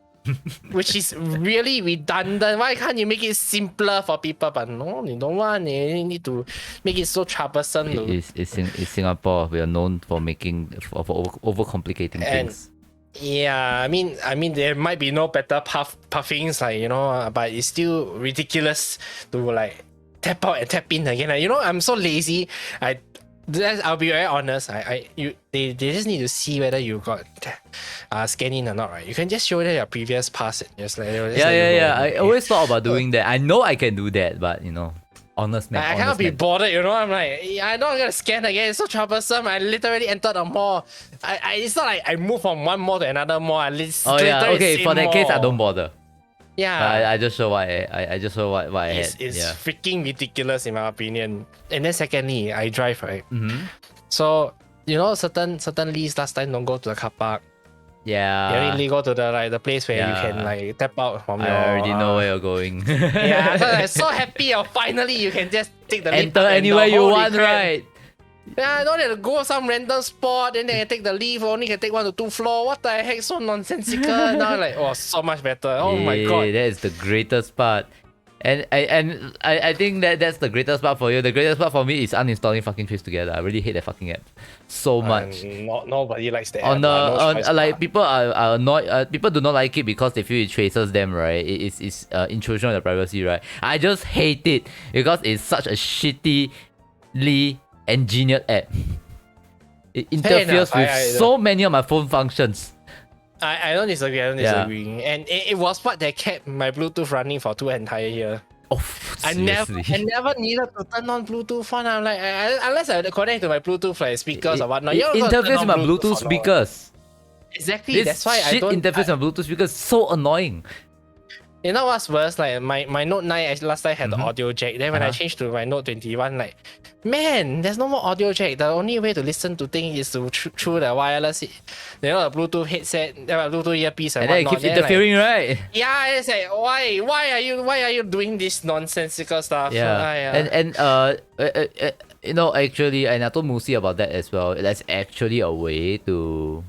Which is really redundant. Why can't you make it simpler for people? But no, you don't want. You need to make it so troublesome. It's Singapore. We are known for for overcomplicating And- things. Yeah, I mean, there might be no better puffings, like you know, but it's still ridiculous to like tap out and tap in again. Like, you know, I'm so lazy. I'll be very honest. They just need to see whether you got scan in or not, right? You can just show them your previous pass and just like Yeah. I always thought about doing that. I know I can do that, but you know, honest man. I cannot be bothered, you know. I'm like, I'm not gonna scan again. It's so troublesome. I literally entered a mall. It's not like I move from one mall to another mall. Oh yeah. Okay. For that case, I don't bother. Yeah. I just show what I just show what I had. It's Yeah. freaking ridiculous in my opinion. And then secondly, I drive, right? Mm-hmm. So you know, certain leads last time don't go to the car park. You Yeah. only go to the place where you Yeah. can like tap out from I your. already know where you're going. Yeah, so I'm so happy. Finally, you can just take the lift Enter up and anywhere down. you Holy want, crap. right? Yeah, I don't have to go some random spot, then they can take the lift, only can take 1 to 2 floor. What the heck, so nonsensical. Now I'm like, oh, so much better. Oh my god. That is the greatest part. And I think that's the greatest part for you. The greatest part for me is uninstalling fucking Trace Together. I really hate that fucking app so much. Nobody likes that. On app, like people are annoyed. People do not like it because they feel it traces them, right? It's intrusion on their privacy, right? I just hate it because it's such a shittily engineered app. It interferes enough. with so many of my phone functions. I don't disagree. Yeah. And it was what that kept my Bluetooth running for 2 entire years. Oh, I seriously. never needed to turn on Bluetooth one. I'm like, unless I connect to my Bluetooth like speakers or whatnot. It You're not gonna interferes with turn my on Bluetooth or not. speakers. Exactly. This That's why I shit don't. interface with my Bluetooth speakers is so annoying. You know what's worse? Like my Note 9 last time had the audio jack. Then when I Uh-huh. changed to my Note 21, like, man, there's no more audio jack. The only way to listen to things is to through the wireless, the Bluetooth headset, Bluetooth earpiece and And then it whatnot. keeps interfering, right? Yeah, it's like why are you doing this nonsensical stuff? Yeah. And you know, actually, and I told Musi about that as well. That's actually a way to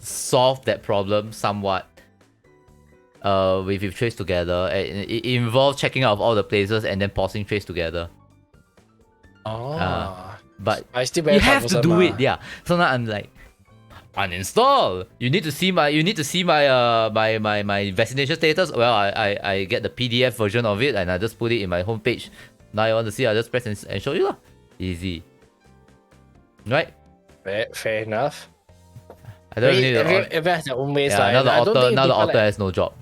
solve that problem somewhat. With Trace Together, and it involves checking out of all the places and then pausing Trace Together. But I still you have to do it, yeah. So now I'm like, uninstall. You need to see my my vaccination status. Well, I get the PDF version of it and I just put it in my homepage. Now you want to see, I just press and show you lah. Easy, right? Fair enough. I don't need Everyone has their own ways. yeah. Now the author has no job.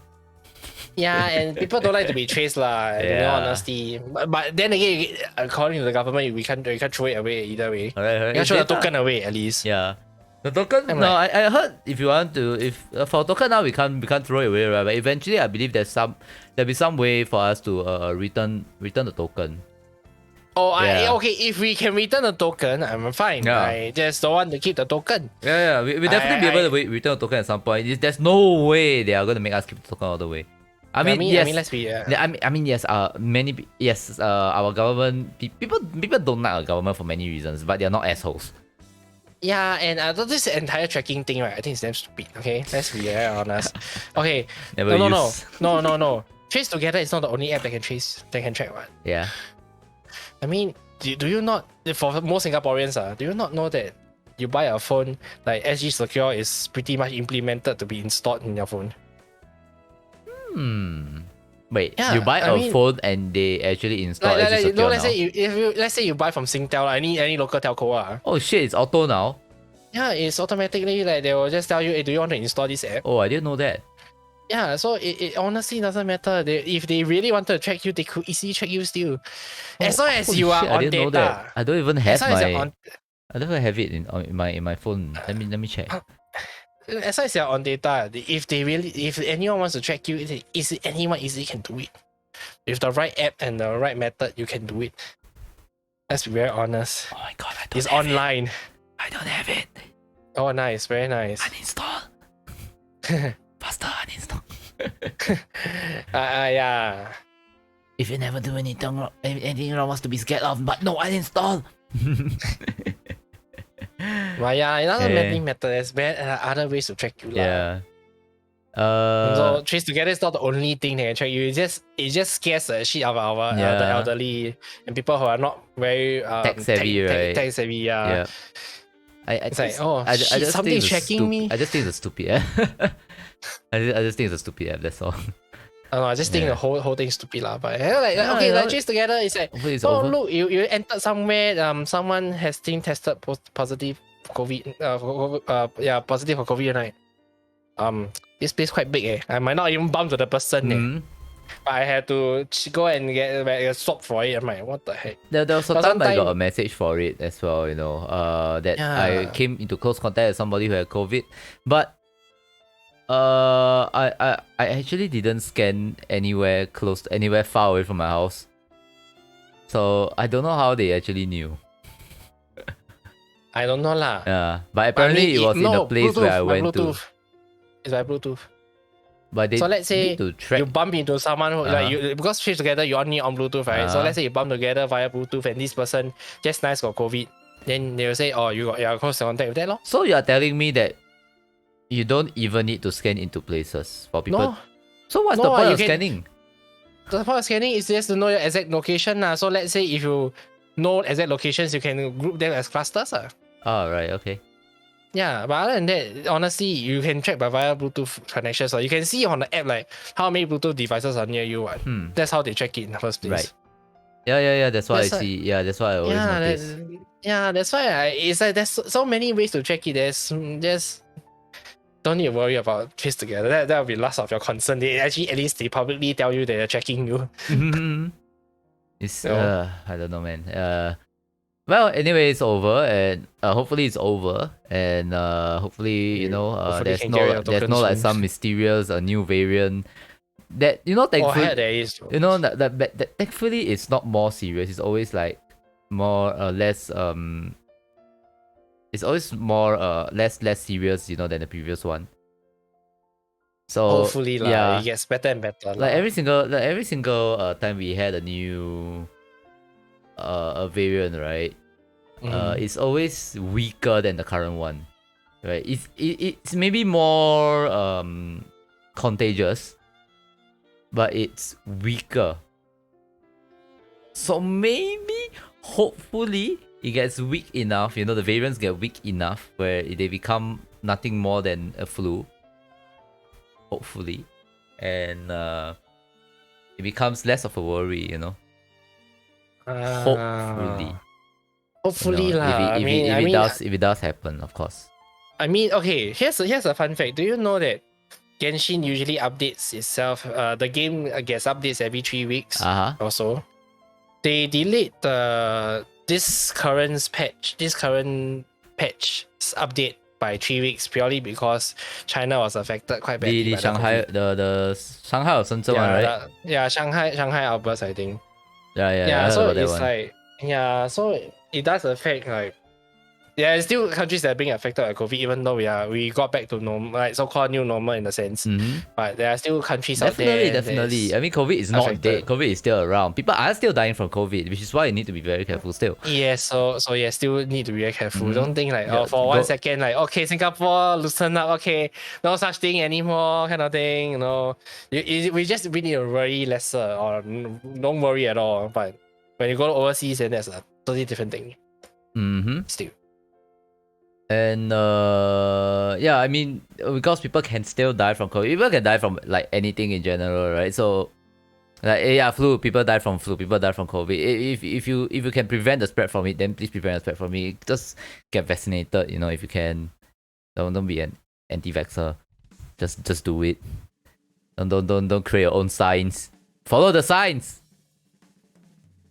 Yeah, and people don't like to be traced lah. In Yeah. all honesty, but then again, according to the government, we can't throw it away either way. Alright, You can throw the token away at least. Yeah. The token. I'm No, I heard if you want to, if for token now we can't throw it away, right? But eventually, I believe there'll be some way for us to return the token. Oh, Yeah. okay. If we can return the token, I'm fine. Yeah. I just don't want to keep the token. Yeah, we definitely be able to return the token at some point. There's no way they are going to make us keep the token all the way. I mean, yes. I mean, let's be. I mean, yes. Our government people don't like our government for many reasons, but they're not assholes. Yeah, and this entire tracking thing, right? I think it's damn stupid. Okay, let's be very honest. Okay, Never use. no. Trace Together is not the only app that can track what. Yeah. I mean, do you not, for most Singaporeans, do you not know that you buy a phone, like SG Secure is pretty much implemented to be installed in your phone? Wait, Yeah, you buy I a mean, phone and they actually install like, SG like, Secure let's now? say let's say you buy from Singtel, any local telco, Oh shit, it's auto now. yeah, it's automatically like they will just tell you, hey, do you want to install this app? Oh, I didn't know that. Yeah, so it honestly doesn't matter. If they really wanted to track you, they could easily track you still. As long as Holy you are shit, I on didn't know data. that. I don't even As have long as you're my. on, I don't even have it in my phone. Let me check. as long as you're on data, if anyone wants to track you, anyone easily can do it. With the right app and the right method, you can do it. Let's be very honest. Oh my god, I don't It's have online. it. I don't have it. Oh, nice, very nice. Uninstall. Faster uninstall. Yeah. If you never do anything wrong, wants to be scared of, but no uninstall. But yeah, it doesn't Yeah. really matter. There's other ways to track you. Yeah. So Trace Together is not the only thing that can track you. It just scares the shit out of our the Yeah. elderly and people who are not very Tech savvy, right? Tech savvy. Yeah. It's like, oh shit, just something's think it's tracking me. I just think it's a stupid app. I just think it's a stupid app. That's all. I don't know, I just think Yeah. the whole thing is stupid lah. But okay, you know, like Trace Together is like, hopefully it's oh over. look, you entered somewhere. Someone has been tested positive COVID. Positive for COVID, right? This place quite big, eh. I might not even bump to the person, Mm. but I had to go and get a swab for it. I'm like, what the heck? There was a But time I got sometime- a message for it as well, that I Yeah. came into close contact with somebody who had COVID. But I actually didn't scan anywhere far away from my house. So I don't know how they actually knew. I don't know lah. Yeah. But apparently it was in the place where I went to. It's by Bluetooth. But they So let's say need to track. you bump into someone who, like you, because Trace Together you only on Bluetooth, right? So let's say you bump together via Bluetooth and this person just nice got COVID, then they will say, oh, you're close contact with that lor. So you are telling me that you don't even need to scan into places for people. No. So what's No, the point you of can- scanning? The point of scanning is just to know your exact location. So let's say if you know exact locations, you can group them as clusters. Oh right, okay. Yeah, but other than that, honestly, you can track by via Bluetooth connections. So you can see on the app like how many Bluetooth devices are near you. Right? That's how they track it in the first place. Right. Yeah. That's what That's I why- see. Yeah, that's what I always notice. That's why it's like there's so many ways to check it. There's just don't need to worry about Trace Together. That will be less of your concern. They actually at least they publicly tell you that they're checking you. It's No. I don't know, man. Well, anyway, it's over, and hopefully it's over, and hopefully Hopefully there's can get your no tokens like soon. some mysterious new variant that thankfully There is. that thankfully it's not more serious. It's always like more less it's always more less serious than the previous one. So Hopefully lah, yeah, it gets better and better. like every single time we had a new a variant, right? It's always weaker than the current one, right? It's maybe more contagious, but it's weaker. So maybe, hopefully, it gets weak enough. The variants get weak enough where they become nothing more than a flu. Hopefully, and it becomes less of a worry. Hopefully. Hopefully lah. If it does happen, of course. I mean, okay. Here's a fun fact. Do you know that Genshin usually updates itself? The game gets updates every 3 weeks or so. They delayed this current patch update by 3 weeks purely because China was affected quite badly. The by Shanghai, COVID. the Shanghai or Shenzhen one, right? Shanghai outburst, I think. Yeah, I heard So about that it's one. like, so it does affect like. There's still countries that are being affected by COVID, even though we got back to normal, like so-called new normal in a sense. Mhm. But there are still countries out there. Definitely. I mean, COVID is not affected. dead. COVID is still around. People are still dying from COVID, which is why you need to be very careful still. Yes, so yeah, still need to be very careful. Mhm. Don't think like, Yeah, for 1 second, like, okay, Singapore loosen up, okay, no such thing anymore, kind of thing. We need to worry lesser or don't worry at all. But when you go overseas, then that's a totally different thing. Mm-hmm. Still. And yeah, I mean, because people can still die from COVID. People can die from like anything in general, right? So like yeah, flu. People die from flu. People die from COVID. If you can prevent the spread from it, then please prevent the spread from it. Just get vaccinated. You know, if you can. Don't be an anti-vaxxer. Just do it. Don't create your own science. Follow the science.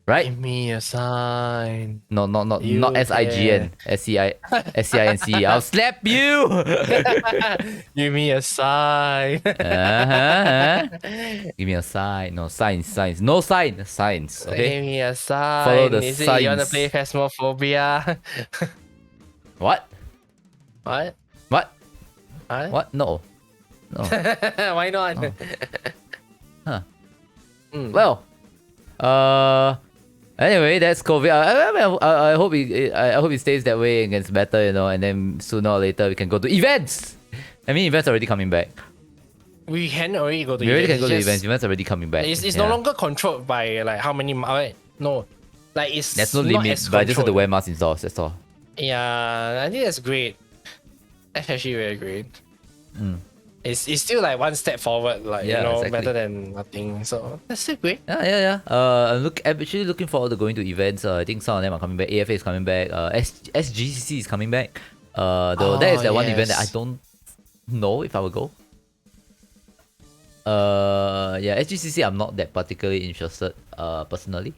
Right? Give me a sign. No, not You SIGN. SCINC. I'll slap you. Give me a sign. Uh-huh. Give me a sign. No, science. No sign. Science. Okay. Give me a sign. Follow the Is it you want to signs. play Phasmophobia? What? What? What? What? What? No. Why not? Oh. Huh. Mm. Well. Anyway, that's COVID. I hope it stays that way and gets better, you know, and then sooner or later we can go to events. I mean, events are already coming back. We can already go to We already can events. go to Just- events. Events are already coming back. It's Yeah. no longer controlled by like how many. No, like it's There's no not limit, as but I just have to controlled. wear masks indoors. That's all. Yeah, I think that's great. That's actually very great. Mm. It's still like one step forward, like Yeah, you know, exactly. better than nothing. So that's still great. Yeah. I'm actually looking forward to going to events. I think some of them are coming back. AFA is coming back. SGCC is coming back. Though that is Oh, that one event that I yes. don't know if I will go. Yeah, SGCC I'm not that particularly interested. Personally.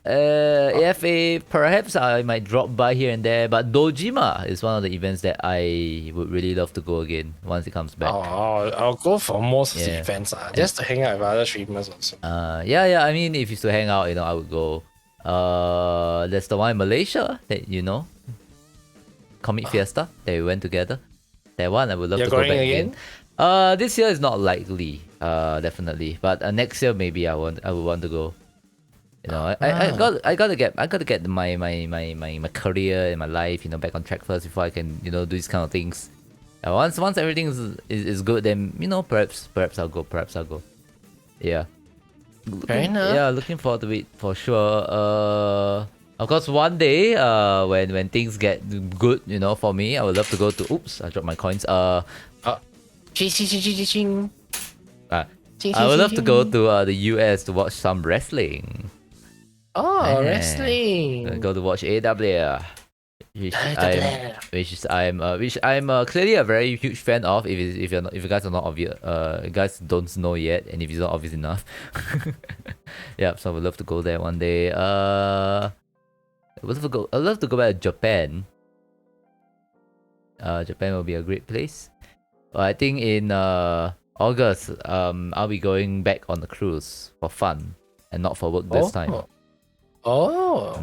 AFA perhaps I might drop by here and there, but Dojima is one of the events that I would really love to go again once it comes back. I'll go for most of the Yeah. events, just to hang out with other streamers also. Yeah. I mean, if it's to hang out, you know, I would go. There's the one in Malaysia that you know, Comic Fiesta that we went together. That one I would love You're to go going back again? This year is not likely. Definitely, but next year maybe I would want to go. You know, I gotta get my career and my life, you know, back on track first before I can, you know, do these kind of things. Once everything is good, then you know, perhaps I'll go. Yeah. Fair enough. Yeah, looking forward to it for sure. Of course, one day, when things get good, you know, for me, I would love to go to. Oops, I dropped my coins. Ching. I would love to go to the US to watch some wrestling. Oh, Yeah. wrestling. Go to watch AW. Which I'm clearly a very huge fan of. If you guys are not obvious, you guys don't know yet, and if it's not obvious enough, yeah. So I would love to go there one day. I'd love to go back to Japan. Japan will be a great place. I think in August, I'll be going back on a cruise for fun and not for work this time. Oh.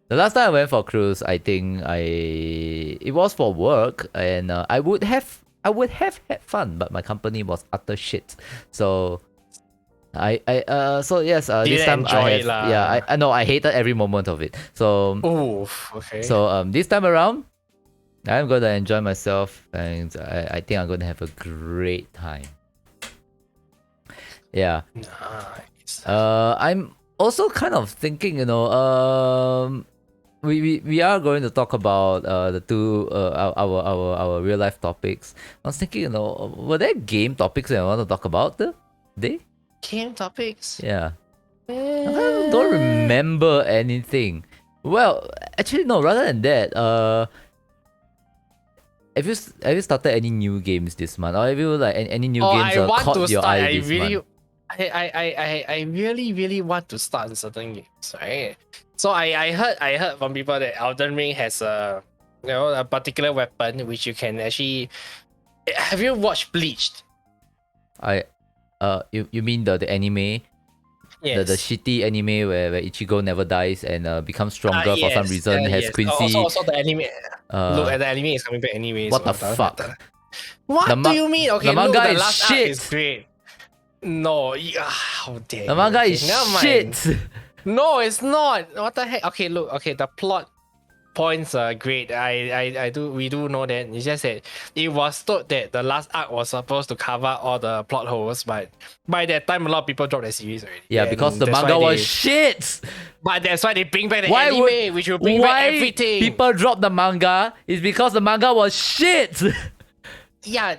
The last time I went for a cruise, I think it was for work, and I would have had fun, but my company was utter shit. So so yes, this time enjoy I it have, lah. yeah, I know I hated every moment of it. So Oof. Okay. so this time around, I'm gonna enjoy myself, and I think I'm gonna have a great time. Yeah. Nice. I'm also kind of thinking, you know, we are going to talk about the two our real life topics. I was thinking, you know, were there game topics that I want to talk about today? Game topics. Yeah. I don't remember anything. Well, actually no. Rather than that, have you started any new games this month, or have you like any new games I want caught to your start. eye I this really, month? I really want to start certain games, right? So I heard from people that Elden Ring has a a particular weapon which you can actually. Have you watched Bleached? You mean the anime? Yes. The shitty anime where Ichigo never dies and becomes stronger for some Yes, reason, has yes. Quincy. Also the anime. Look Uh, at the anime is coming back anyways. what the so it doesn't fuck? matter. What The do you mean? Okay, the manga look, the is last arc shit. is great. No, how dare The you? manga Okay, is never mind. shit. No, it's not. What the heck? Okay, look. Okay, the plot points are great. We do know that. It's just that it was thought that the last arc was supposed to cover all the plot holes, but by that time a lot of people dropped the series already. Yeah, And because the that's manga why was shit. But that's why they bring back the Why anime, which will bring back everything. People drop the manga is because the manga was shit. Yeah,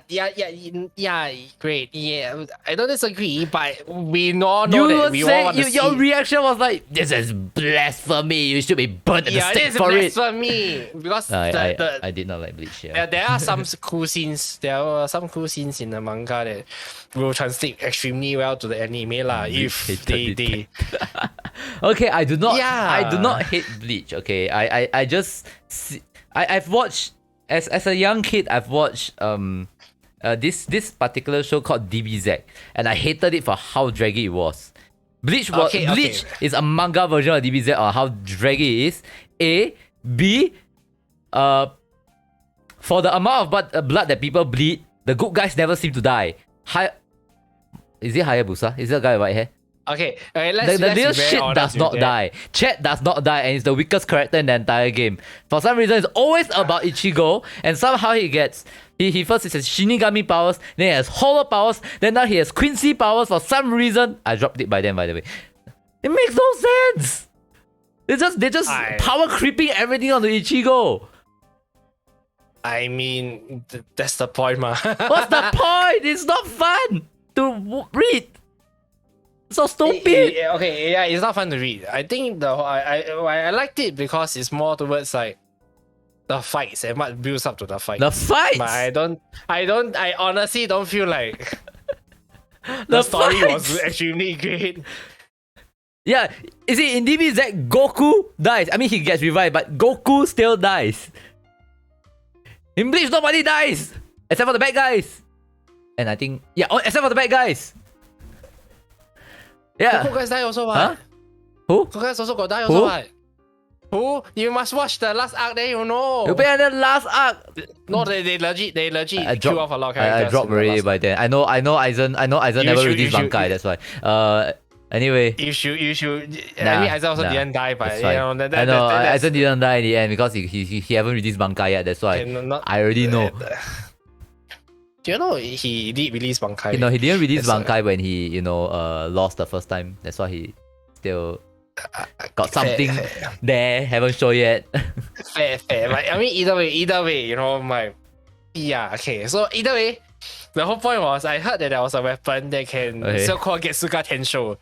great. Yeah, I don't disagree, but we all know that we all want to see. Your reaction was like, "This is blasphemy. You should be burnt at the stake for it." Yeah, this is blasphemy because I did not like Bleach. Yeah. there are some cool scenes. There are some cool scenes in the manga that will translate extremely well to the anime lah. If they Okay, I do not. Yeah. I do not hate Bleach. Okay, I just I've watched as a young kid. I've watched this particular show called DBZ, and I hated it for how draggy it was. Bleach is a manga version of DBZ on how draggy it is. A, B, for the amount of blood that people bleed, the good guys never seem to die. Is it Hayabusa? Is that guy with white hair? Okay, the little shit does not die. Chet does not die, and he's the weakest character in the entire game. For some reason, it's always about Ichigo, and somehow he first has Shinigami powers, then he has Hollow powers, then now he has Quincy powers for some reason. I dropped it by then, by the way. It makes no sense. They're just power creeping everything onto Ichigo. I mean, that's the point, ma. What's the point? It's not fun to read. So stupid. Yeah, it's not fun to read. I think I liked it because it's more towards like the fights and what builds up to the fight. The fights. But I honestly don't feel like the story was extremely great. Yeah, is it in DBZ Goku dies? I mean, he gets revived, but Goku still dies. In Bleach, nobody dies except for the bad guys. And I think except for the bad guys. Yeah. Goku guys die also, what? Huh? Who? Goku guys also got die also, what? Who? You must watch the last arc, then you know. You pay the last arc. No, they legit kill off a lot of characters. I dropped already by then. I know Aizen never released Bankai, that's why. Anyway. You should. I mean, Aizen also didn't die, but you know Aizen didn't die in the end because he haven't released Bankai yet. That's why I already know. Do you know he did release Bankai? No, he didn't release Bankai when he lost the first time. That's why he still got something there. Haven't shown yet. Fair. But I mean, either way, you know, okay. So either way, the whole point was I heard that there was a weapon that can so-called Getsuga Tensho.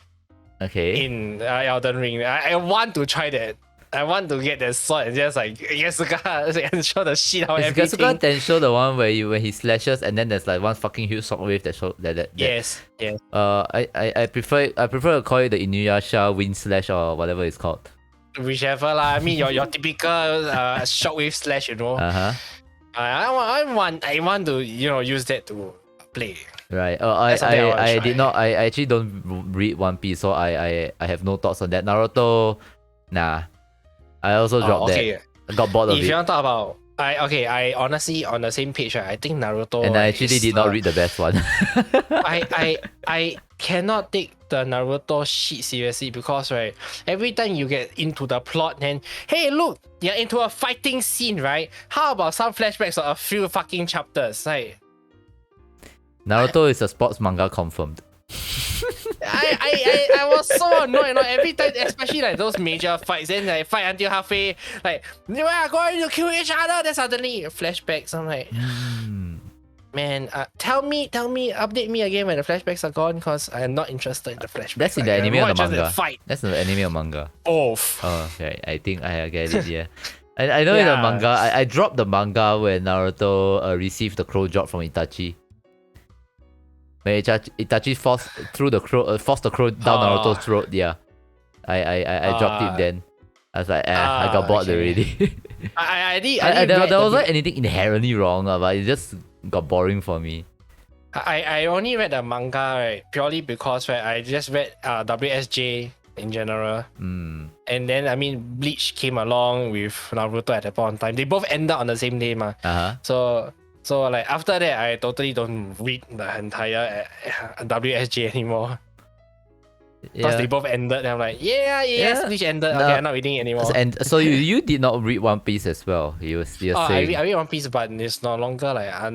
Okay. In Elden Ring, I want to try that. I want to get that sword and just like Getsuga Tensho the shit out of everything. Getsuga Tensho the one where when he slashes and then there's like one fucking huge shockwave that Yes. I prefer to call it the Inuyasha wind slash or whatever it's called. Whichever lah. I mean your typical shockwave slash, you know. I want to use that to play. Right. I actually don't read One Piece, so I have no thoughts on that. Naruto, nah. I also dropped that. I got bored of it. If you want to talk about I honestly on the same page, right, I think Naruto. And I actually did not read the best one. I cannot take the Naruto shit seriously because right, every time you get into the plot, then hey look, you're into a fighting scene, right? How about some flashbacks of a few fucking chapters? Like Naruto is a sports manga confirmed. I was so annoyed, every time, especially like those major fights, then like fight until halfway, like we are going to kill each other, then suddenly flashbacks. I'm like, man, tell me, update me again when the flashbacks are gone, because I'm not interested in the flashbacks. That's in the anime or the manga? That's in the anime or manga? Both. Oh, okay. I think I get it, yeah. I know in the manga, I dropped the manga when Naruto received the crow drop from Itachi. When Itachi forced the crow down Naruto's throat, yeah. I dropped it then. I was like, I got bored already. There wasn't anything inherently wrong, but it just got boring for me. I only read the manga, right, purely because I just read WSJ in general. And then, I mean, Bleach came along with Naruto at that point in time. They both ended on the same day, ma. So like after that, I totally don't read the entire WSJ anymore. Because Yeah. they both ended. And I'm like, yes, Bleach ended. Okay, I'm not reading it anymore. And so you did not read One Piece as well. You're saying. I read One Piece, but it's no longer like I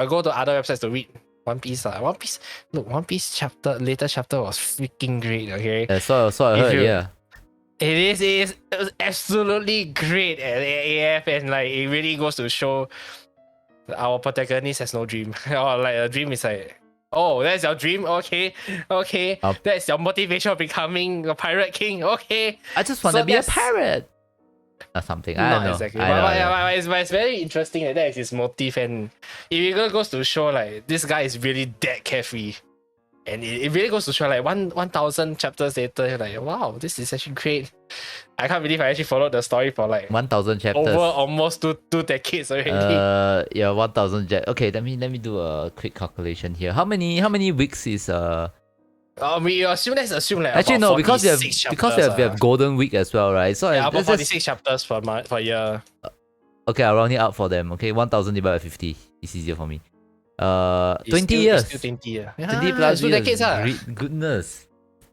go to other websites to read One Piece. One Piece, look, One Piece latest chapter was freaking great. Okay, So I If heard. you- Yeah. it was absolutely great at AF, and like it really goes to show that our protagonist has no dream. Or like a dream is like, oh, that's your dream. Okay, that's your motivation of becoming a pirate king. Okay, I just want So to be a that's- pirate. Or something. I not don't know. exactly, I know. but it's very interesting that is his motive, and it really goes to show like this guy is really that carefree, and it really goes to show like 1,000 chapters later, you're like, wow, this is actually great. I can't believe I actually followed the story for like 1,000 chapters. over almost two decades already. Yeah, 1,000 Okay, let me do a quick calculation here. How many weeks is We assume let's assume like Actually about no, because we 46 have Golden Week as well, right? So yeah, about let's just- 46 chapters per year. okay, I'll round it up for them. Okay, 1,000 divided by 50. It's easier for me. It's 20 still- years. it's still 20 years. 20 plus two years. decades. Great goodness.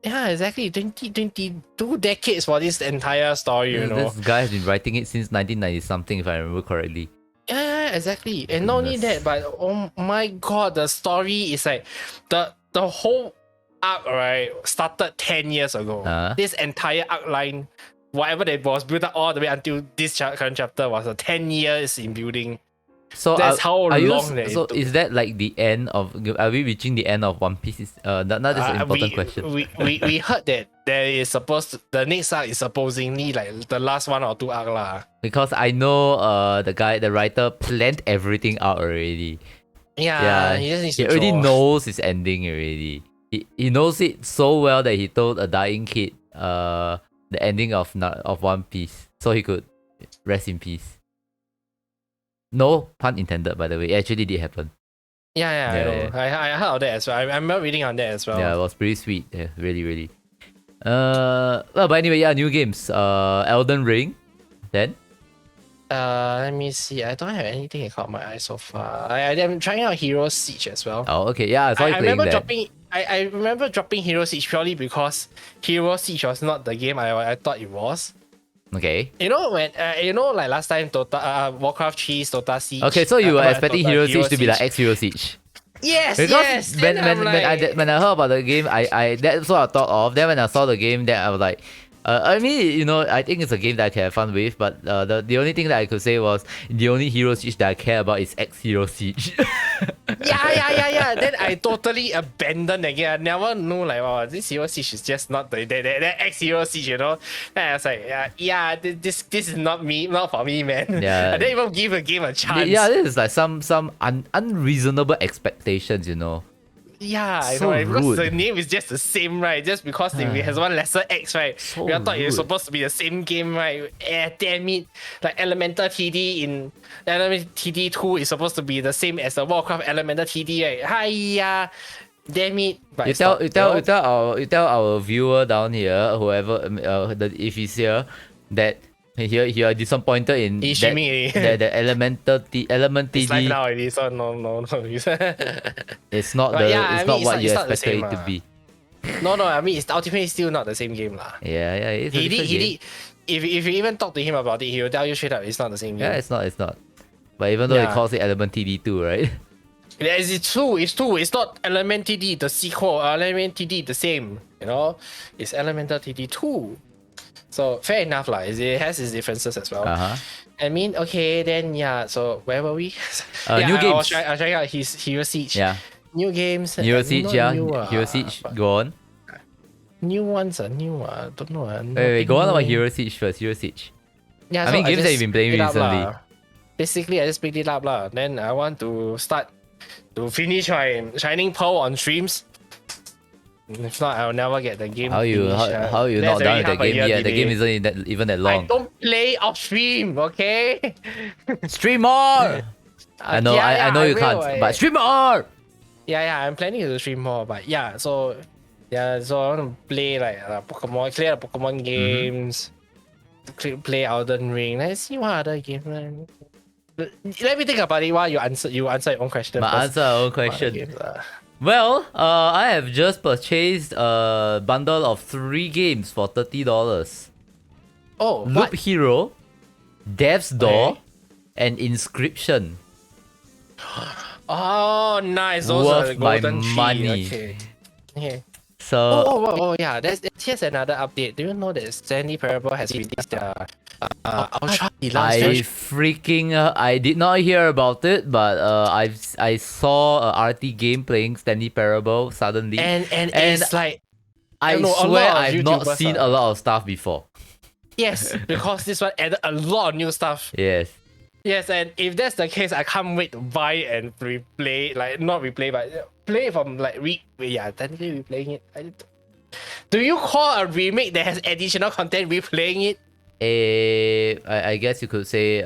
Yeah, exactly. 22 decades for this entire story, you know. This guy has been writing it since 1990 something, if I remember correctly. Yeah, exactly. And not only Goodness. that, but oh my god, the story is like the whole arc, right, started 10 years ago. This entire arc line, whatever that was built up all the way until this current chapter was 10 years in building. So That's how are you, long that it so took. is that like the end of? Are we reaching the end of One Piece? Not this is an important question. We heard that there is the next arc is supposedly like the last one or two arc lah. Because I know the writer planned everything out already. Yeah, he just needs He to already draw. knows his ending already. He knows it so well that he told a dying kid the ending of One Piece so he could rest in peace. No pun intended, by the way. It actually did happen. Yeah, I know. I heard of that as well. I remember reading on that as well. Yeah, it was pretty sweet. Yeah, really, really. Well, but anyway, yeah, new games. Elden Ring. Then. Let me see. I don't have anything that caught my eye so far. I'm trying out Hero Siege as well. Oh, okay. Yeah, I saw you playing remember that. dropping. I remember dropping Hero Siege purely because Hero Siege was not the game I thought it was. Okay. You know when like last time Warcraft 3's Dota Siege. Okay, so you were expecting Dota Hero Siege to be like Siege. X-Hero Siege. Yes, Because yes. when Then I'm like, when I heard about the game, I that's what I thought of. Then when I saw the game, then I was like, I mean, you know, I think it's a game that I can have fun with. But the only thing that I could say was the only Hero Siege that I care about is X-Hero Siege. yeah. Then I totally abandoned the game. I never knew like, wow, this Hero Siege is just not the X Hero Siege, you know. And I was like, this is not for me, man. Yeah. I didn't even give the game a chance. Yeah, this is like some unreasonable expectations, you know. Yeah, I So know, right? Because rude. the name is just the same, right? Just because it has one lesser X, right? So We all thought it was rude. supposed to be the same game, right? Damn it. Like Elemental TD in Elemental TD 2 is supposed to be the same as the Warcraft Elemental TD, right? Hiya. Damn it. But You it's tell not, you tell our viewer down here, whoever if he's here, that you are disappointed in He's that, streaming already. the element It's live TD. now already, so no. It's not But the yeah, I it's mean, not it's what not- you it's not the expected same, it to be. no, I mean, it's ultimately still not the same game, lah. Yeah, it's a He different game. did. If you even talk to him about it, he will tell you straight up it's not the same game. Yeah, it's not. But even though it Yeah. calls it Element TD2, right? It's true. It's not Element TD, the sequel. Element TD, the same. You know, it's Elemental TD 2. So fair enough, lah. It has its differences as well. Uh-huh. I mean, okay, then yeah. So where were we? New I was games. trying out his Hero Siege. Yeah. New games. Hero Siege, not yeah. new, Hero Siege, but go on. New ones are new. Don't know. Wait, go on about Hero Siege first. Hero Siege. Yeah, I so mean, games that just you've been playing picked it up recently. lah. Basically, I just picked it up lah. Then I want to start to finish my Shining Pearl on streams. If not, I'll never get the game. How you finished, how you That's not done already with that half a game year yet? The game delay. isn't even that I long. don't play off stream, okay? Stream more. I know, I know you can't, but stream more. Yeah, I'm planning to stream more, but yeah, so I want to play like Pokemon, clear the Pokemon games, play Elden Ring. Let's see what other games. Let me think about it while you answer your own question. But first. answer our own What other question. games, Well, I have just purchased a bundle of 3 games for $30. Oh, Loop what? Hero, Death's Door, Okay. and Inscription. Oh, nice. Those are the Worth my golden tree. money. Okay. Okay. So Yeah. Here's another update. Do you know that Stanley Parable has released the Ultra Deluxe I version? freaking I did not hear about it, but I saw a RT game playing Stanley Parable suddenly, And it's like I know, a swear lot of I've not YouTubers seen are- a lot of stuff before. yes, because this one added a lot of new stuff. Yes. Yes, and if that's the case, I can't wait to buy and replay, like not replay, but play from like technically replaying it. Do you call a remake that has additional content replaying it? I guess you could say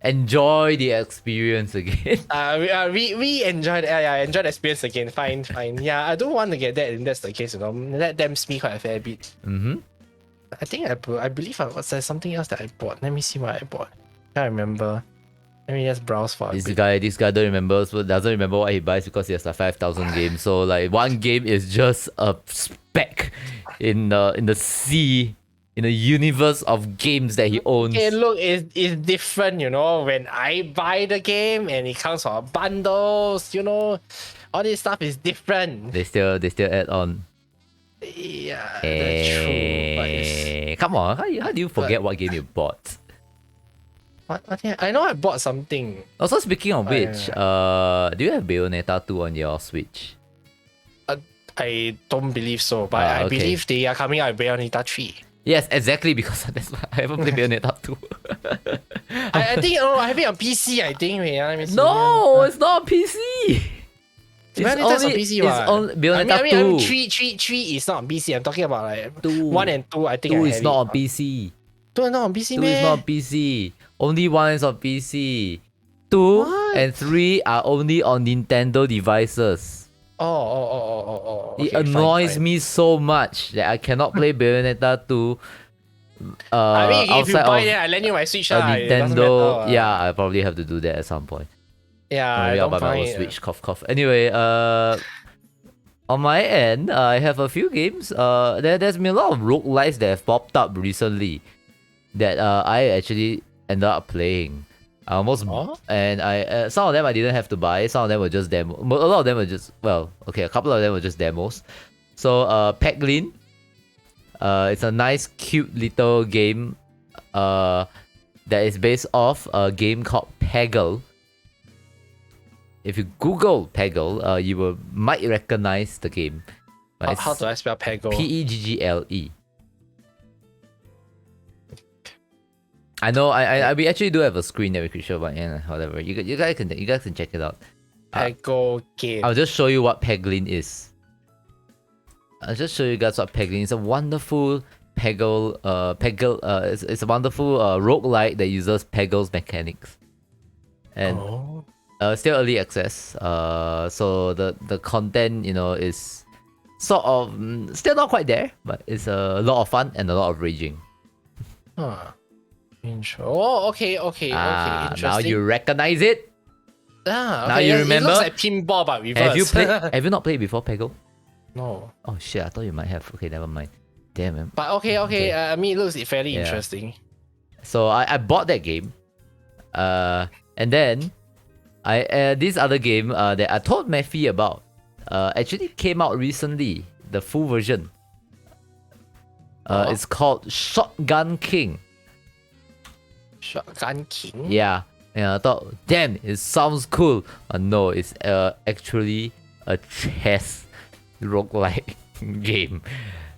enjoy the experience again. We enjoyed I enjoyed the experience again. Fine. Yeah, I do want to get that, and that's the case. That damns me quite a fair bit. I think I believe there's something else that I bought. Let me see what I bought. Can't remember. Let me just browse for a This bit. guy don't remember, so doesn't remember what he buys because he has like 5,000 games. So like one game is just a speck in the sea, in the universe of games that he owns. Okay, look, it's different, when I buy the game and it comes from bundles, all this stuff is different. They still add on. Yeah, that's true. But Come on, how do you forget what game you bought? I know I bought something. Also, speaking of which, do you have Bayonetta 2 on your Switch? I don't believe so, but I okay. believe they are coming out with Bayonetta 3. Yes, exactly, because that's why I haven't played Bayonetta 2. I think I have it on PC, I think. Wait, let me see. No, it's not on PC. Bayonetta's on PC, it's on Bayonetta I mean, 2. 3 is not on PC. I'm talking about like 2. 1 and 2. I think 2 I is have not it on PC. 2 is not on PC, 2 man. is not on PC. Only 1 is on PC. 2 What? and 3 are only on Nintendo devices. Oh. It annoys me so much that I cannot play Bayonetta 2 I mean, if you outside buy of it, I lend you my Switch. a It doesn't Nintendo. matter, Yeah, I probably have to do that at some point. Yeah, I Maybe I'll don't buy my own find Switch. Cough. Anyway, on my end, I have a few games. There's been a lot of roguelites that have popped up recently that I actually ended up playing. And I some of them I didn't have to buy. Some of them were just demo. A lot of them were just a couple of them were just demos. So Peglin, it's a nice, cute little game. That is based off a game called Peggle. If you Google Peggle, you might recognize the game. How do I spell Peggle? Peggle. I know. We actually do have a screen that we could show, but whatever. You guys can check it out. Peggle game. I'll just show you what Peglin is. I'll just show you guys what Peglin is. It's a wonderful Peggle. It's a wonderful roguelike that uses Peggle's mechanics. And still early access. So the content is sort of still not quite there, but it's a lot of fun and a lot of raging. Oh, okay. Interesting. Now you recognize it. Okay. Now you remember? It looks like pinball but reverse. Have you not played before Peggle? No. Oh shit! I thought you might have. Okay, never mind. Damn it. But okay. I mean, it looks fairly Yeah. interesting. So I bought that game, and then this other game that I told Matthew about actually came out recently. The full version. It's called Shotgun King. Shotgun King. Yeah, and I thought, damn, it sounds cool. No, it's actually a chess roguelike game.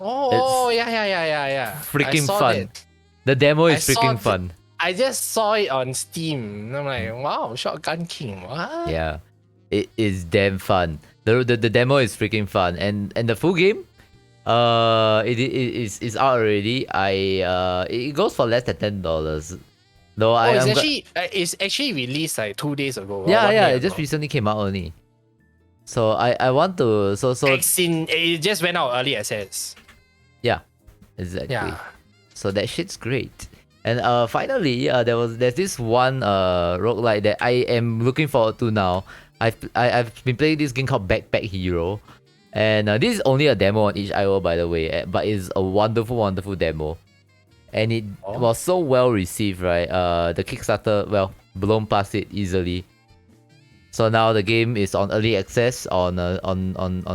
Yeah. Freaking I saw fun. that. The demo is I saw freaking fun. I just saw it on Steam. And I'm like, wow, Shotgun King. What? Yeah, it is damn fun. The demo is freaking fun, and the full game, it is out already. It goes for less than $10. Though it's actually released like 2 days ago. It just recently came out only. So I want to it just went out early access. Yeah, exactly. Yeah. So that shit's great. And finally, there's this one roguelike that I am looking forward to now. I've been playing this game called Backpack Hero, and this is only a demo on itch.io, by the way, but it's a wonderful, wonderful demo, and it was so well received, right? The Kickstarter, well, blown past it easily. So now the game is on early access on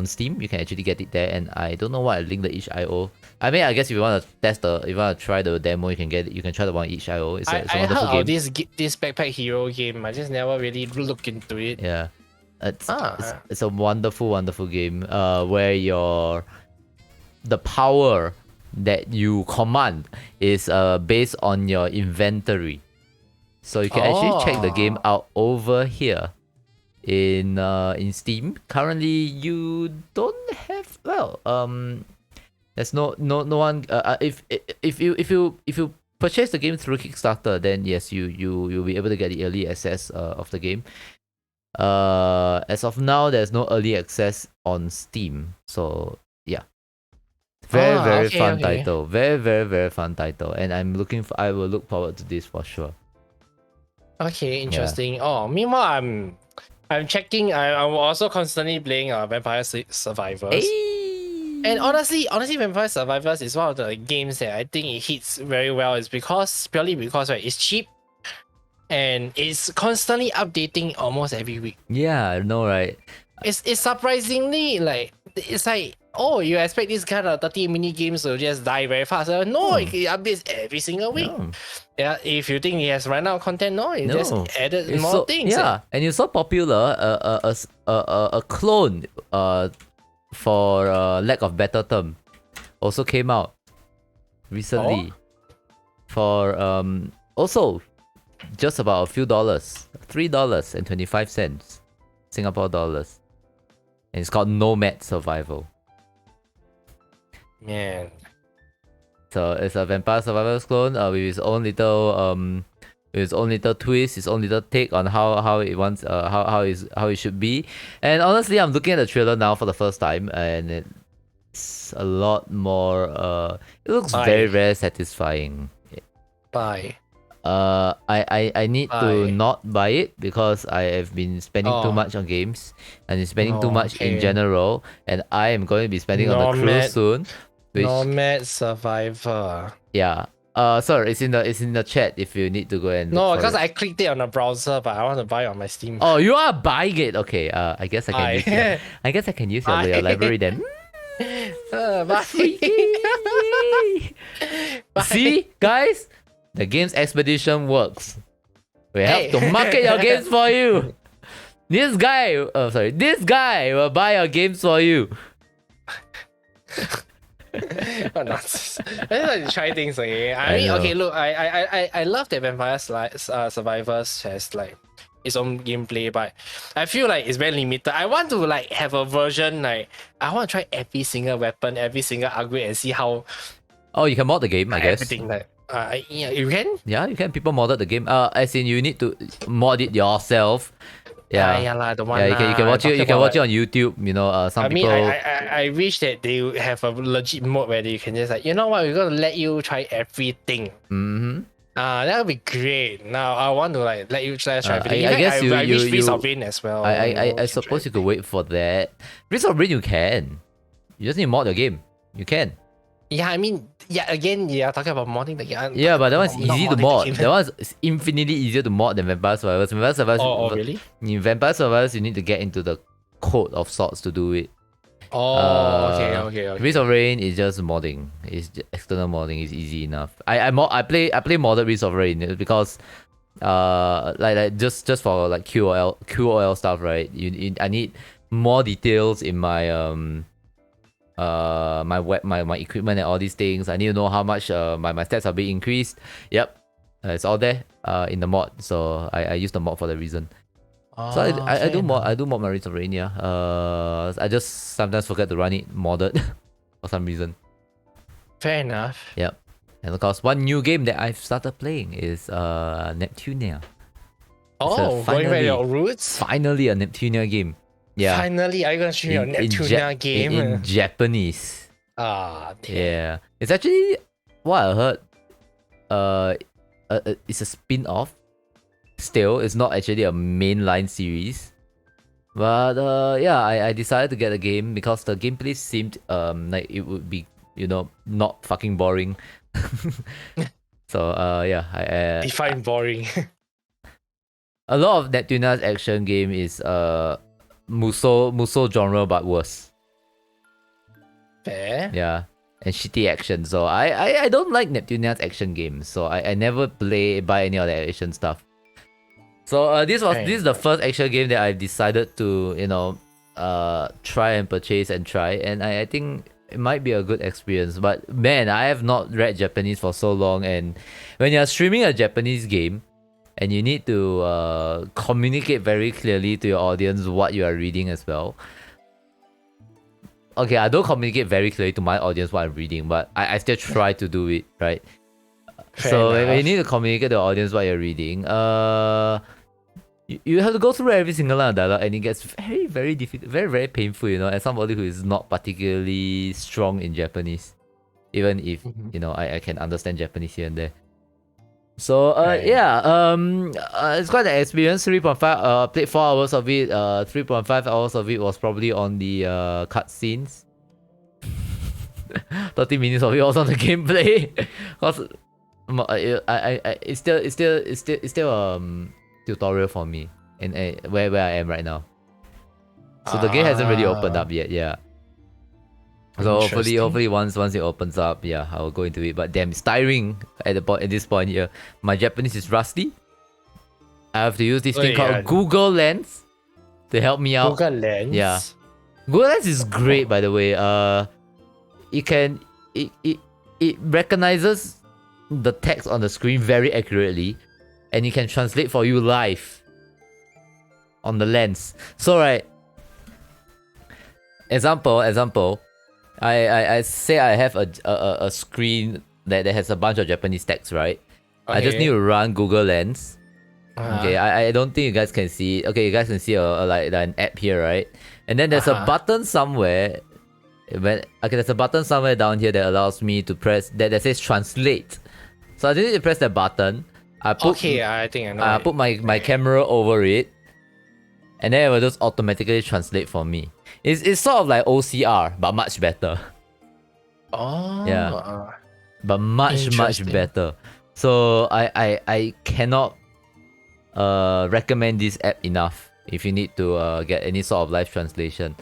Steam. You can actually get it there, and I don't know why I linked the itch.io. I mean, I guess if you want to if you want to try the demo, you can get it. You can try the one on itch.io. It's a wonderful heard game. Of this Backpack Hero game. I just never really looked into it. Yeah, it's a wonderful, wonderful game. Where the power that you command is based on your inventory. So you can actually check the game out over here in Steam. Currently, you don't have there's no one. If you purchase the game through Kickstarter, then yes, you'll be able to get the early access of the game. As of now, there's no early access on Steam. So yeah, very fun title. Very fun title, and I will look forward to this for sure. Okay, interesting. Oh, meanwhile, I'm checking. I'm also constantly playing Vampire Survivors. Hey! And honestly, Vampire Survivors is one of the games that I think it hits very well. Is purely because right, it's cheap, and it's constantly updating almost every week. Yeah, I know, right? It's surprisingly it's like, oh, you expect this kind of 30 mini games to just die very fast. No, it updates every single week. No. Yeah, if you think it has run out of content, it just added more things. Yeah, and it's so popular. A clone for lack of better term also came out recently for also just about a few dollars, $3.25 Singapore dollars, and it's called Nomad Survival. Man. So it's a Vampire Survivors clone with its own little twist, its own little take on how it wants how it should be. And honestly, I'm looking at the trailer now for the first time, and it's a lot more. It looks very satisfying. Bye. I need to not buy it because I have been spending too much on games and spending too much in general, and I am going to be spending on the cruise soon. Nomad Survivor. Yeah. Sorry, it's in the chat if you need to go and no, because I clicked it on the browser, but I want to buy it on my Steam. Oh, you are buying it? Okay. I guess I can use your library then. See, guys, the games expedition works. We help to market your games for you. This guy will buy your games for you. What nonsense. I just like to try things again. I mean, okay, look, I love that Vampire Survivors has its own gameplay, but I feel like it's very limited. I want to have a version I want to try every single weapon, every single upgrade, and see how. Oh, you can mod the game, I guess. Everything yeah, you can. Yeah, you can. People modded the game. As in you need to mod it yourself. Yeah, the one. You can watch it. You can watch it on YouTube. You know, some people. I wish that they would have a legit mode where you can just you know what, we're gonna let you try everything. Mm-hmm. That would be great. Now I want to let you try everything. I guess I wish Freeze of Rain as well. I suppose you could wait for that. Freeze of Rain you can. You just need to mod the game. You can. Yeah, I mean, again, you're talking about modding the game. Yeah, but that one's easy to mod. That one's infinitely easier to mod than Vampire Survivors. Vampire Survivors. Really? In Vampire Survivors, you need to get into the code of sorts to do it. Okay. Freeze of Rain is just modding. It's just external modding. It's easy enough. I play modded Freeze of Rain because just for QOL stuff, right? I need more details in my my equipment and all these things. I need to know how much my stats are being increased. Yep, it's all there in the mod. So I use the mod for that reason. So I do mod my Freeze of Rain. Yeah. I just sometimes forget to run it modded for some reason. Fair enough. Yep. And of course, one new game that I've started playing is Neptunia. Oh, going back your roots. Finally, a Neptunia game. Yeah. Finally, are you gonna stream your Neptunia game in Japanese? Damn. Yeah. It's actually what I heard. It's a spin-off. Still, it's not actually a mainline series. But yeah, I decided to get a game because the gameplay seemed like it would be, you know, not fucking boring. So yeah, Define boring. a lot of Neptuna's action game is Muso genre but worse. Fair. Yeah. And shitty action. So I don't like Neptuna's action games. So I never buy any of the action stuff. So this is the first action game that I've decided to, you know, try and purchase and try, and I think it might be a good experience. But man, I have not read Japanese for so long, and when you're streaming a Japanese game and you need to communicate very clearly to your audience what you are reading as well. Okay, I don't communicate very clearly to my audience what I'm reading, but I still try to do it, right? So when you need to communicate to the audience what you're reading, you have to go through every single line of dialogue, and it gets very, very difficult, very, very painful, you know, as somebody who is not particularly strong in Japanese, even if, you know, I can understand Japanese here and there. So yeah, it's quite an experience. 3.5 played 4 hours of it. 3.5 hours of it was probably on the cutscenes. 30 minutes of it was on the gameplay. Cause it's still tutorial for me, and where I am right now. So the game hasn't really opened up yet. Yeah. So hopefully once it opens up, yeah, I will go into it. But damn, it's tiring at this point here. My Japanese is rusty. I have to use this thing called Google Lens to help me out. Google Lens. Yeah. Google Lens is great, by the way. It recognizes the text on the screen very accurately, and it can translate for you live on the lens. So right, example. I say I have a screen that has a bunch of Japanese text, right? Okay. I just need to run Google Lens. Okay, I don't think you guys can see. Okay, you guys can see like an app here, right? And then there's a button somewhere. There's a button somewhere down here that allows me to press that says translate. So I just need to press that button. I think I know. I put my camera over it, and then it will just automatically translate for me. It's sort of like OCR, but much better. Oh. Yeah. But much better. So I cannot recommend this app enough if you need to get any sort of live translation.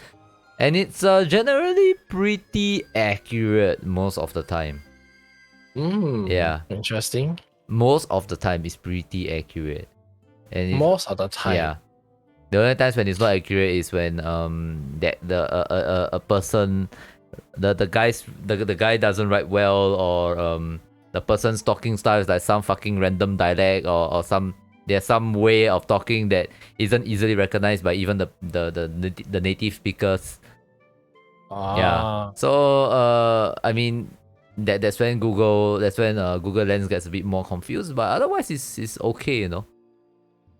And it's generally pretty accurate most of the time. Yeah. Interesting. Most of the time it's pretty accurate. And most of the time. Yeah. The only times when it's not accurate is when a person, the guy doesn't write well, or the person's talking style is like some fucking random dialect, or there's some way of talking that isn't easily recognized by even the native speakers. Yeah. So I mean that's when Google Lens gets a bit more confused, but otherwise it's okay, you know.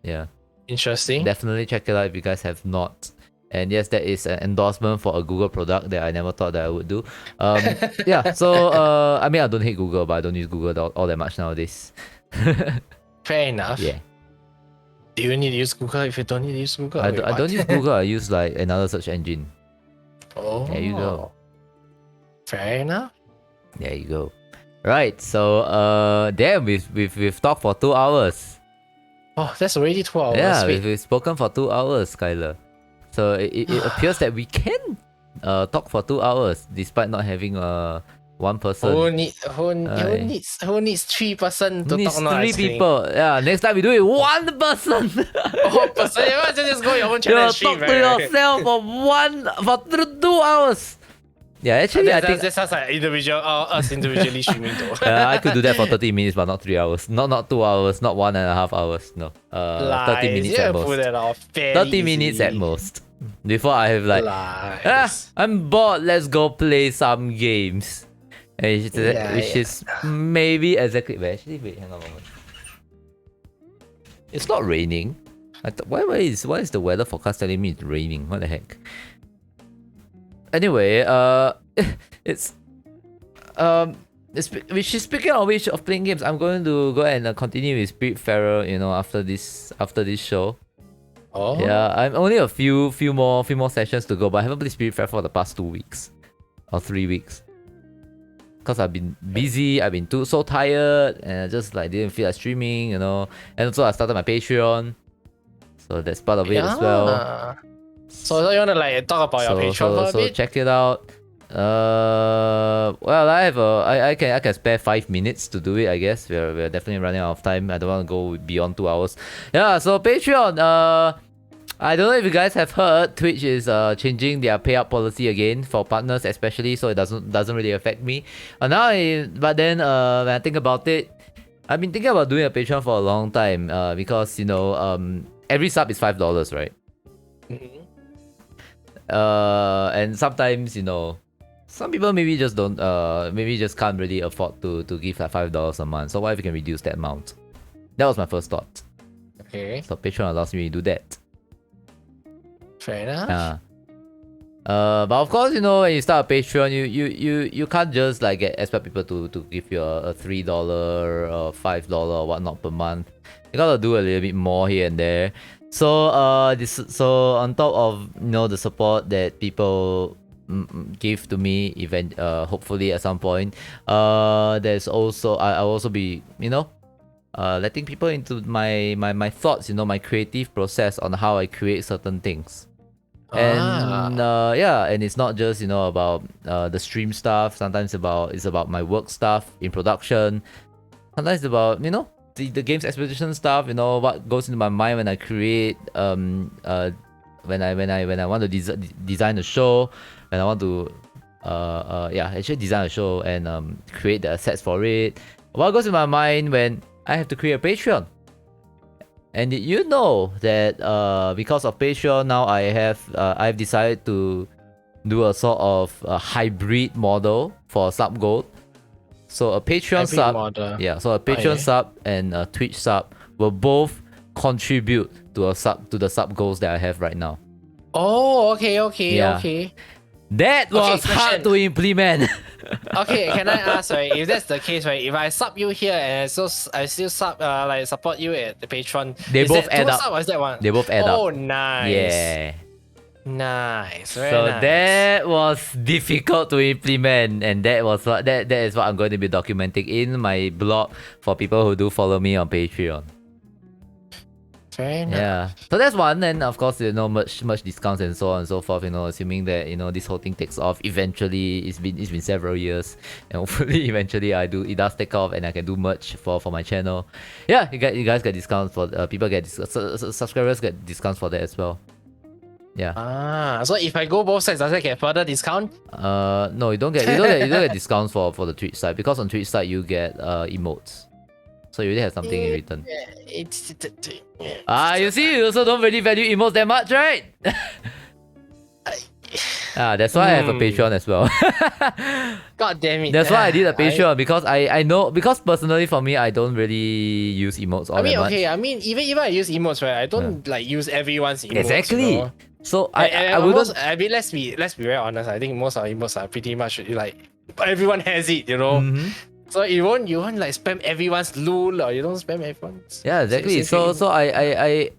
Yeah. Interesting. Definitely check it out if you guys have not. And yes, that is an endorsement for a Google product that I never thought that I would do. Yeah, so I mean, I don't hate Google, but I don't use Google all that much nowadays. Fair enough. Yeah. Do you need to use Google if you don't need to use Google? I don't use Google. I use like another search engine. Oh. There you go. Fair enough. There you go. Right. So damn, we've talked for 2 hours. Oh, that's already 2 hours. Yeah, we've spoken for 2 hours, Skylar. So it appears that we can talk for 2 hours despite not having one person. Who needs 3 person to talk? Needs 3 people. Yeah, next time we do it 1 person. 1 person. You want to just go your own channel and stream, talk to yourself for 2 hours. Yeah, actually, I think that sounds like us individually streaming though. I could do that for 30 minutes, but not 3 hours. Not 2 hours, not 1.5 hours. No, 30 minutes at most. 30 minutes at most. Before I have like, I'm bored. Let's go play some games. Which is maybe exactly. Wait, hang on a moment. It's not raining. Why is the weather forecast telling me it's raining? What the heck? Anyway, speaking of playing games, I'm going to go and continue with Spiritfarer, you know, after this show. Oh. Yeah, I'm only a few more sessions to go, but I haven't played Spiritfarer for the past 2 weeks or 3 weeks. Cause I've been busy, I've been so tired, and I just like didn't feel like streaming, you know. And also I started my Patreon, so that's part of it as well. So you wanna like talk about your Patreon for a bit? Check it out. Well, I can spare 5 minutes to do it. I guess we're definitely running out of time. I don't want to go beyond 2 hours. Yeah, so Patreon. I don't know if you guys have heard, Twitch is changing their payout policy again for partners, especially, so it doesn't really affect me. But then when I think about it, I've been thinking about doing a Patreon for a long time. Because you know every sub is $5, right? Mm-hmm. And sometimes, you know, some people maybe just don't maybe just can't really afford to give like $5 a month. So what if you can reduce that amount? That was my first thought. Okay. So Patreon allows me to do that. Fair enough. But of course, you know, when you start a Patreon, you can't just like expect people to give you a $3 or $5 or whatnot per month. You gotta do a little bit more here and there. So so on top of, you know, the support that people give to me, hopefully at some point, there's also I'll also be, you know, letting people into my thoughts, you know, my creative process on how I create certain things. And yeah, and it's not just, you know, about the stream stuff. Sometimes it's about my work stuff in production. Sometimes it's about, you know, the game's expedition stuff. You know, what goes into my mind when I create when I want to design a show, when I want to actually design a show and create the assets for it. What goes in my mind when I have to create a Patreon. And did you know that because of Patreon now I've decided to do a sort of a hybrid model for sub gold. So a Patreon sub, so a Patreon sub and a Twitch sub will both contribute to the sub goals that I have right now. Oh, okay. That was hard to implement. Okay, can I ask, right? If that's the case, right? If I sub you here and I still support you at the Patreon, they both add up. Or is that one? They both add up. Oh, nice. Yeah. Nice. Very so nice. that was difficult to implement, and that is what I'm going to be documenting in my blog for people who do follow me on Patreon. Very nice. Yeah. So that's one, and of course, you know, much discounts and so on and so forth. You know, assuming that, you know, this whole thing takes off eventually. It's been several years, and hopefully eventually it does take off, and I can do merch for my channel. Yeah, you guys get discounts for people get subscribers get discounts for that as well. Yeah. So if I go both sides, does I get further discount? No, you don't get discounts for the Twitch side, because on Twitch side you get emotes. So you really have something in return. You see, you also don't really value emotes that much, right? That's why I have a Patreon as well. God damn it. That's why I did a Patreon, because I know, because personally for me, I don't really use emotes all that much. I mean, even I use emotes, right? I don't like use everyone's emotes. Exactly. You know? So I wouldn't. I mean, let's be very honest. I think most of our emotes are pretty much like everyone has it, you know. Mm-hmm. So you won't like spam everyone's lol, or you don't spam everyone's. Yeah, exactly. So I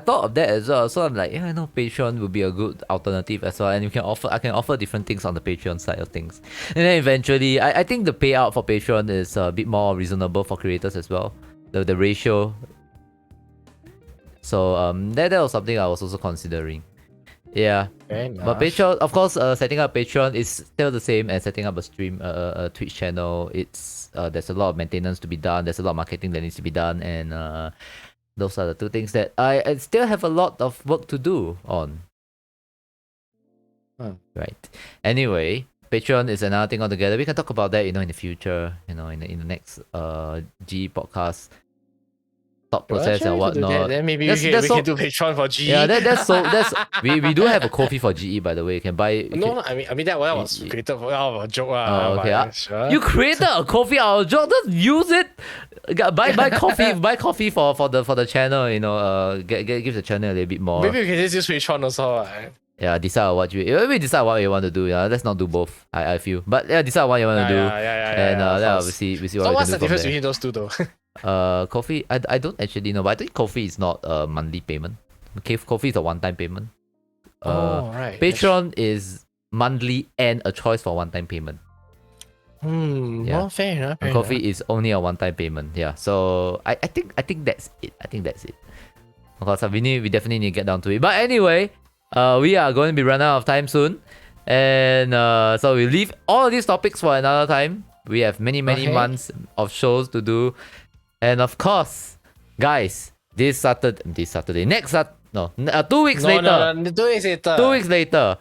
thought of that as well. So I'm like, yeah, I know Patreon would be a good alternative as well, and I can offer different things on the Patreon side of things. And then eventually, I think the payout for Patreon is a bit more reasonable for creators as well. The ratio. So that was something I was also considering. Yeah. But Patreon, of course, setting up Patreon is still the same as setting up a Twitch channel. It's there's a lot of maintenance to be done. There's a lot of marketing that needs to be done, and those are the two things that I still have a lot of work to do on. Right. Anyway, Patreon is another thing altogether. We can talk about that, you know, in the future. You know, in the next G podcast. Thought process and whatnot. Then maybe we can do Patreon for GE. Yeah, that's we do have a Kofi for GE, by the way. You can buy. No, I mean that was created out of a joke. Okay. Sure. You created a Kofi out of a joke. Just use it. Buy coffee. Buy coffee for the channel. You know, give the channel a little bit more. Maybe we can just use Patreon also. Yeah, decide what you want to do. Yeah, let's not do both. I feel, but yeah, decide what you want to do. And we see what. So what's the difference between those two though? Coffee, I don't actually know, but I think coffee is not a monthly payment. Ko-fi is a one-time payment. Right. Patreon is monthly and a choice for one-time payment. Yeah. Well, fair enough. Fair Ko-fi enough. is only a one-time payment. Yeah. So I think that's it. I think that's it. Of course, we definitely need to get down to it. But anyway, we are going to be running out of time soon, and so we leave all of these topics for another time. We have many months of shows to do, and of course, guys, next Saturday, 2 weeks later. No, 2 weeks later. 2 weeks later,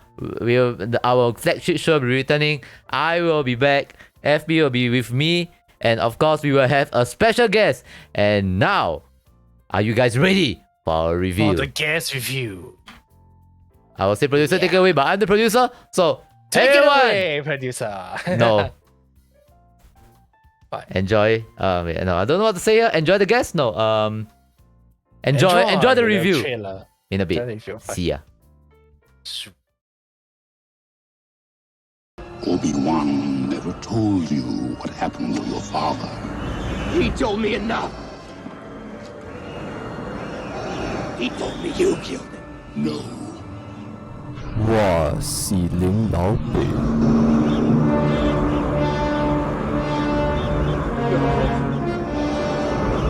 our flagship show will be returning. I will be back. FB will be with me, and of course, we will have a special guest. And now, are you guys ready for our review? For the guest review. I will say producer take it away, but I'm the producer, so Take it everyone, away, producer. No. What? Enjoy. Wait, no, I don't know what to say here. Enjoy the guest. No. Enjoy the review trailer. in a Enjoy the bit. review. See ya. Obi-Wan never told you what happened to your father. He told me enough. He told me you killed him. No. 我是领导者。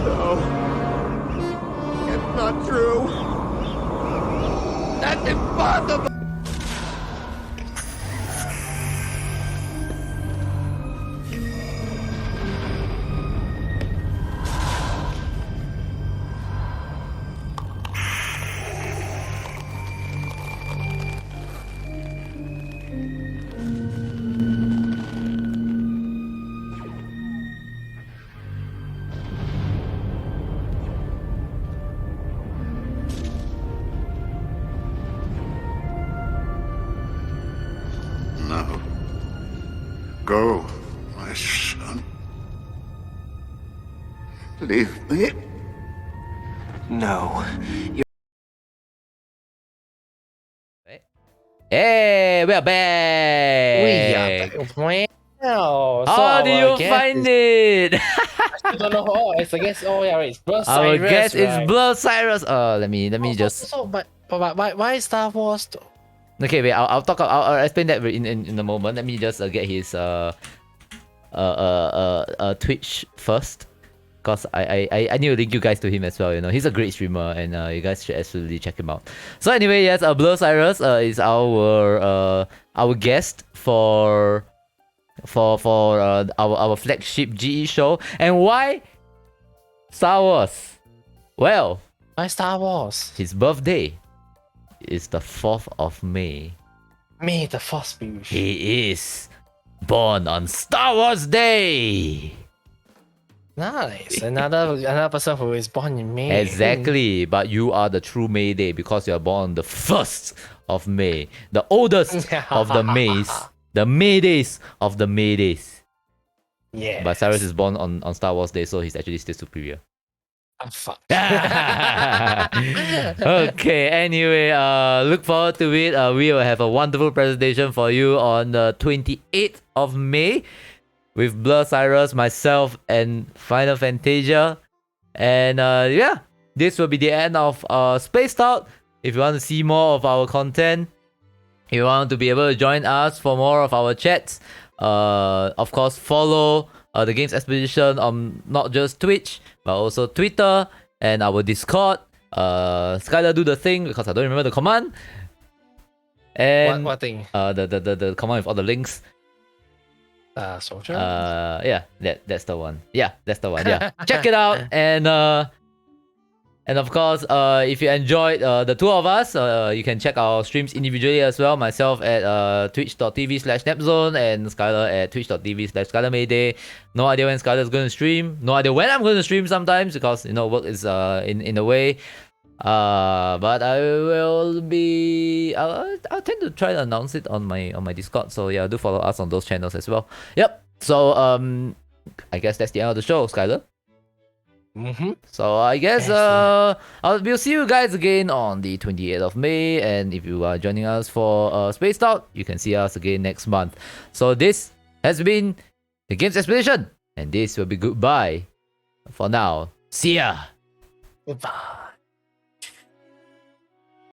No. It's not true. That's impossible. No. Go, my son. Leave me. No. Hey, we are back. Wow. How do you find it? I don't know. Oh, it's I guess. Oh yeah, right. It's Blood Our Cyrus, guest is right? Blood Cyrus. Let me just. But why Star Wars? Okay, wait. I'll explain that in a moment. Let me just get his Twitch first, cause I need to link you guys to him as well. You know, he's a great streamer, and you guys should absolutely check him out. So anyway, yes, Blood Cyrus is our guest for our flagship GE show. And why Star Wars? Well, Why Star Wars? his birthday is the 4th of May. May the Force be with you. He is born on Star Wars Day. Nice. Another person who is born in May. Exactly, but you are the true Mayday because you are born on the 1st of May, the oldest of the Mays, the Maydays of the Maydays. Yeah. But Cyrus is born on Star Wars Day, so he's actually still superior. Fuck. Okay, anyway, look forward to it. We will have a wonderful presentation for you on the 28th of May with Blood Cyrus, myself, and Final Fantasia. And yeah, this will be the end of Spaced Out. If you want to see more of our content, if you want to be able to join us for more of our chats, of course, follow the Games Expedition on not just Twitch, but also Twitter and our Discord. Skylar, do the thing because I don't remember the command. And What thing? the command with all the links. Soldier. Yeah, that's the one. Yeah, that's the one. Yeah, check it out. And of course, if you enjoyed the two of us, you can check our streams individually as well. Myself at twitch.tv/nepzone and Skylar at twitch.tv/SkylarMayday. No idea when Skylar is going to stream. No idea when I'm going to stream sometimes because, you know, work is in the way. But I will be. I'll tend to try to announce it on my Discord. So yeah, do follow us on those channels as well. Yep. So I guess that's the end of the show, Skylar. So I guess we'll see you guys again on the 28th of May, and if you are joining us for Spaced Out, you can see us again next month. So this has been the Games Expedition, and this will be goodbye for now. See ya. Goodbye.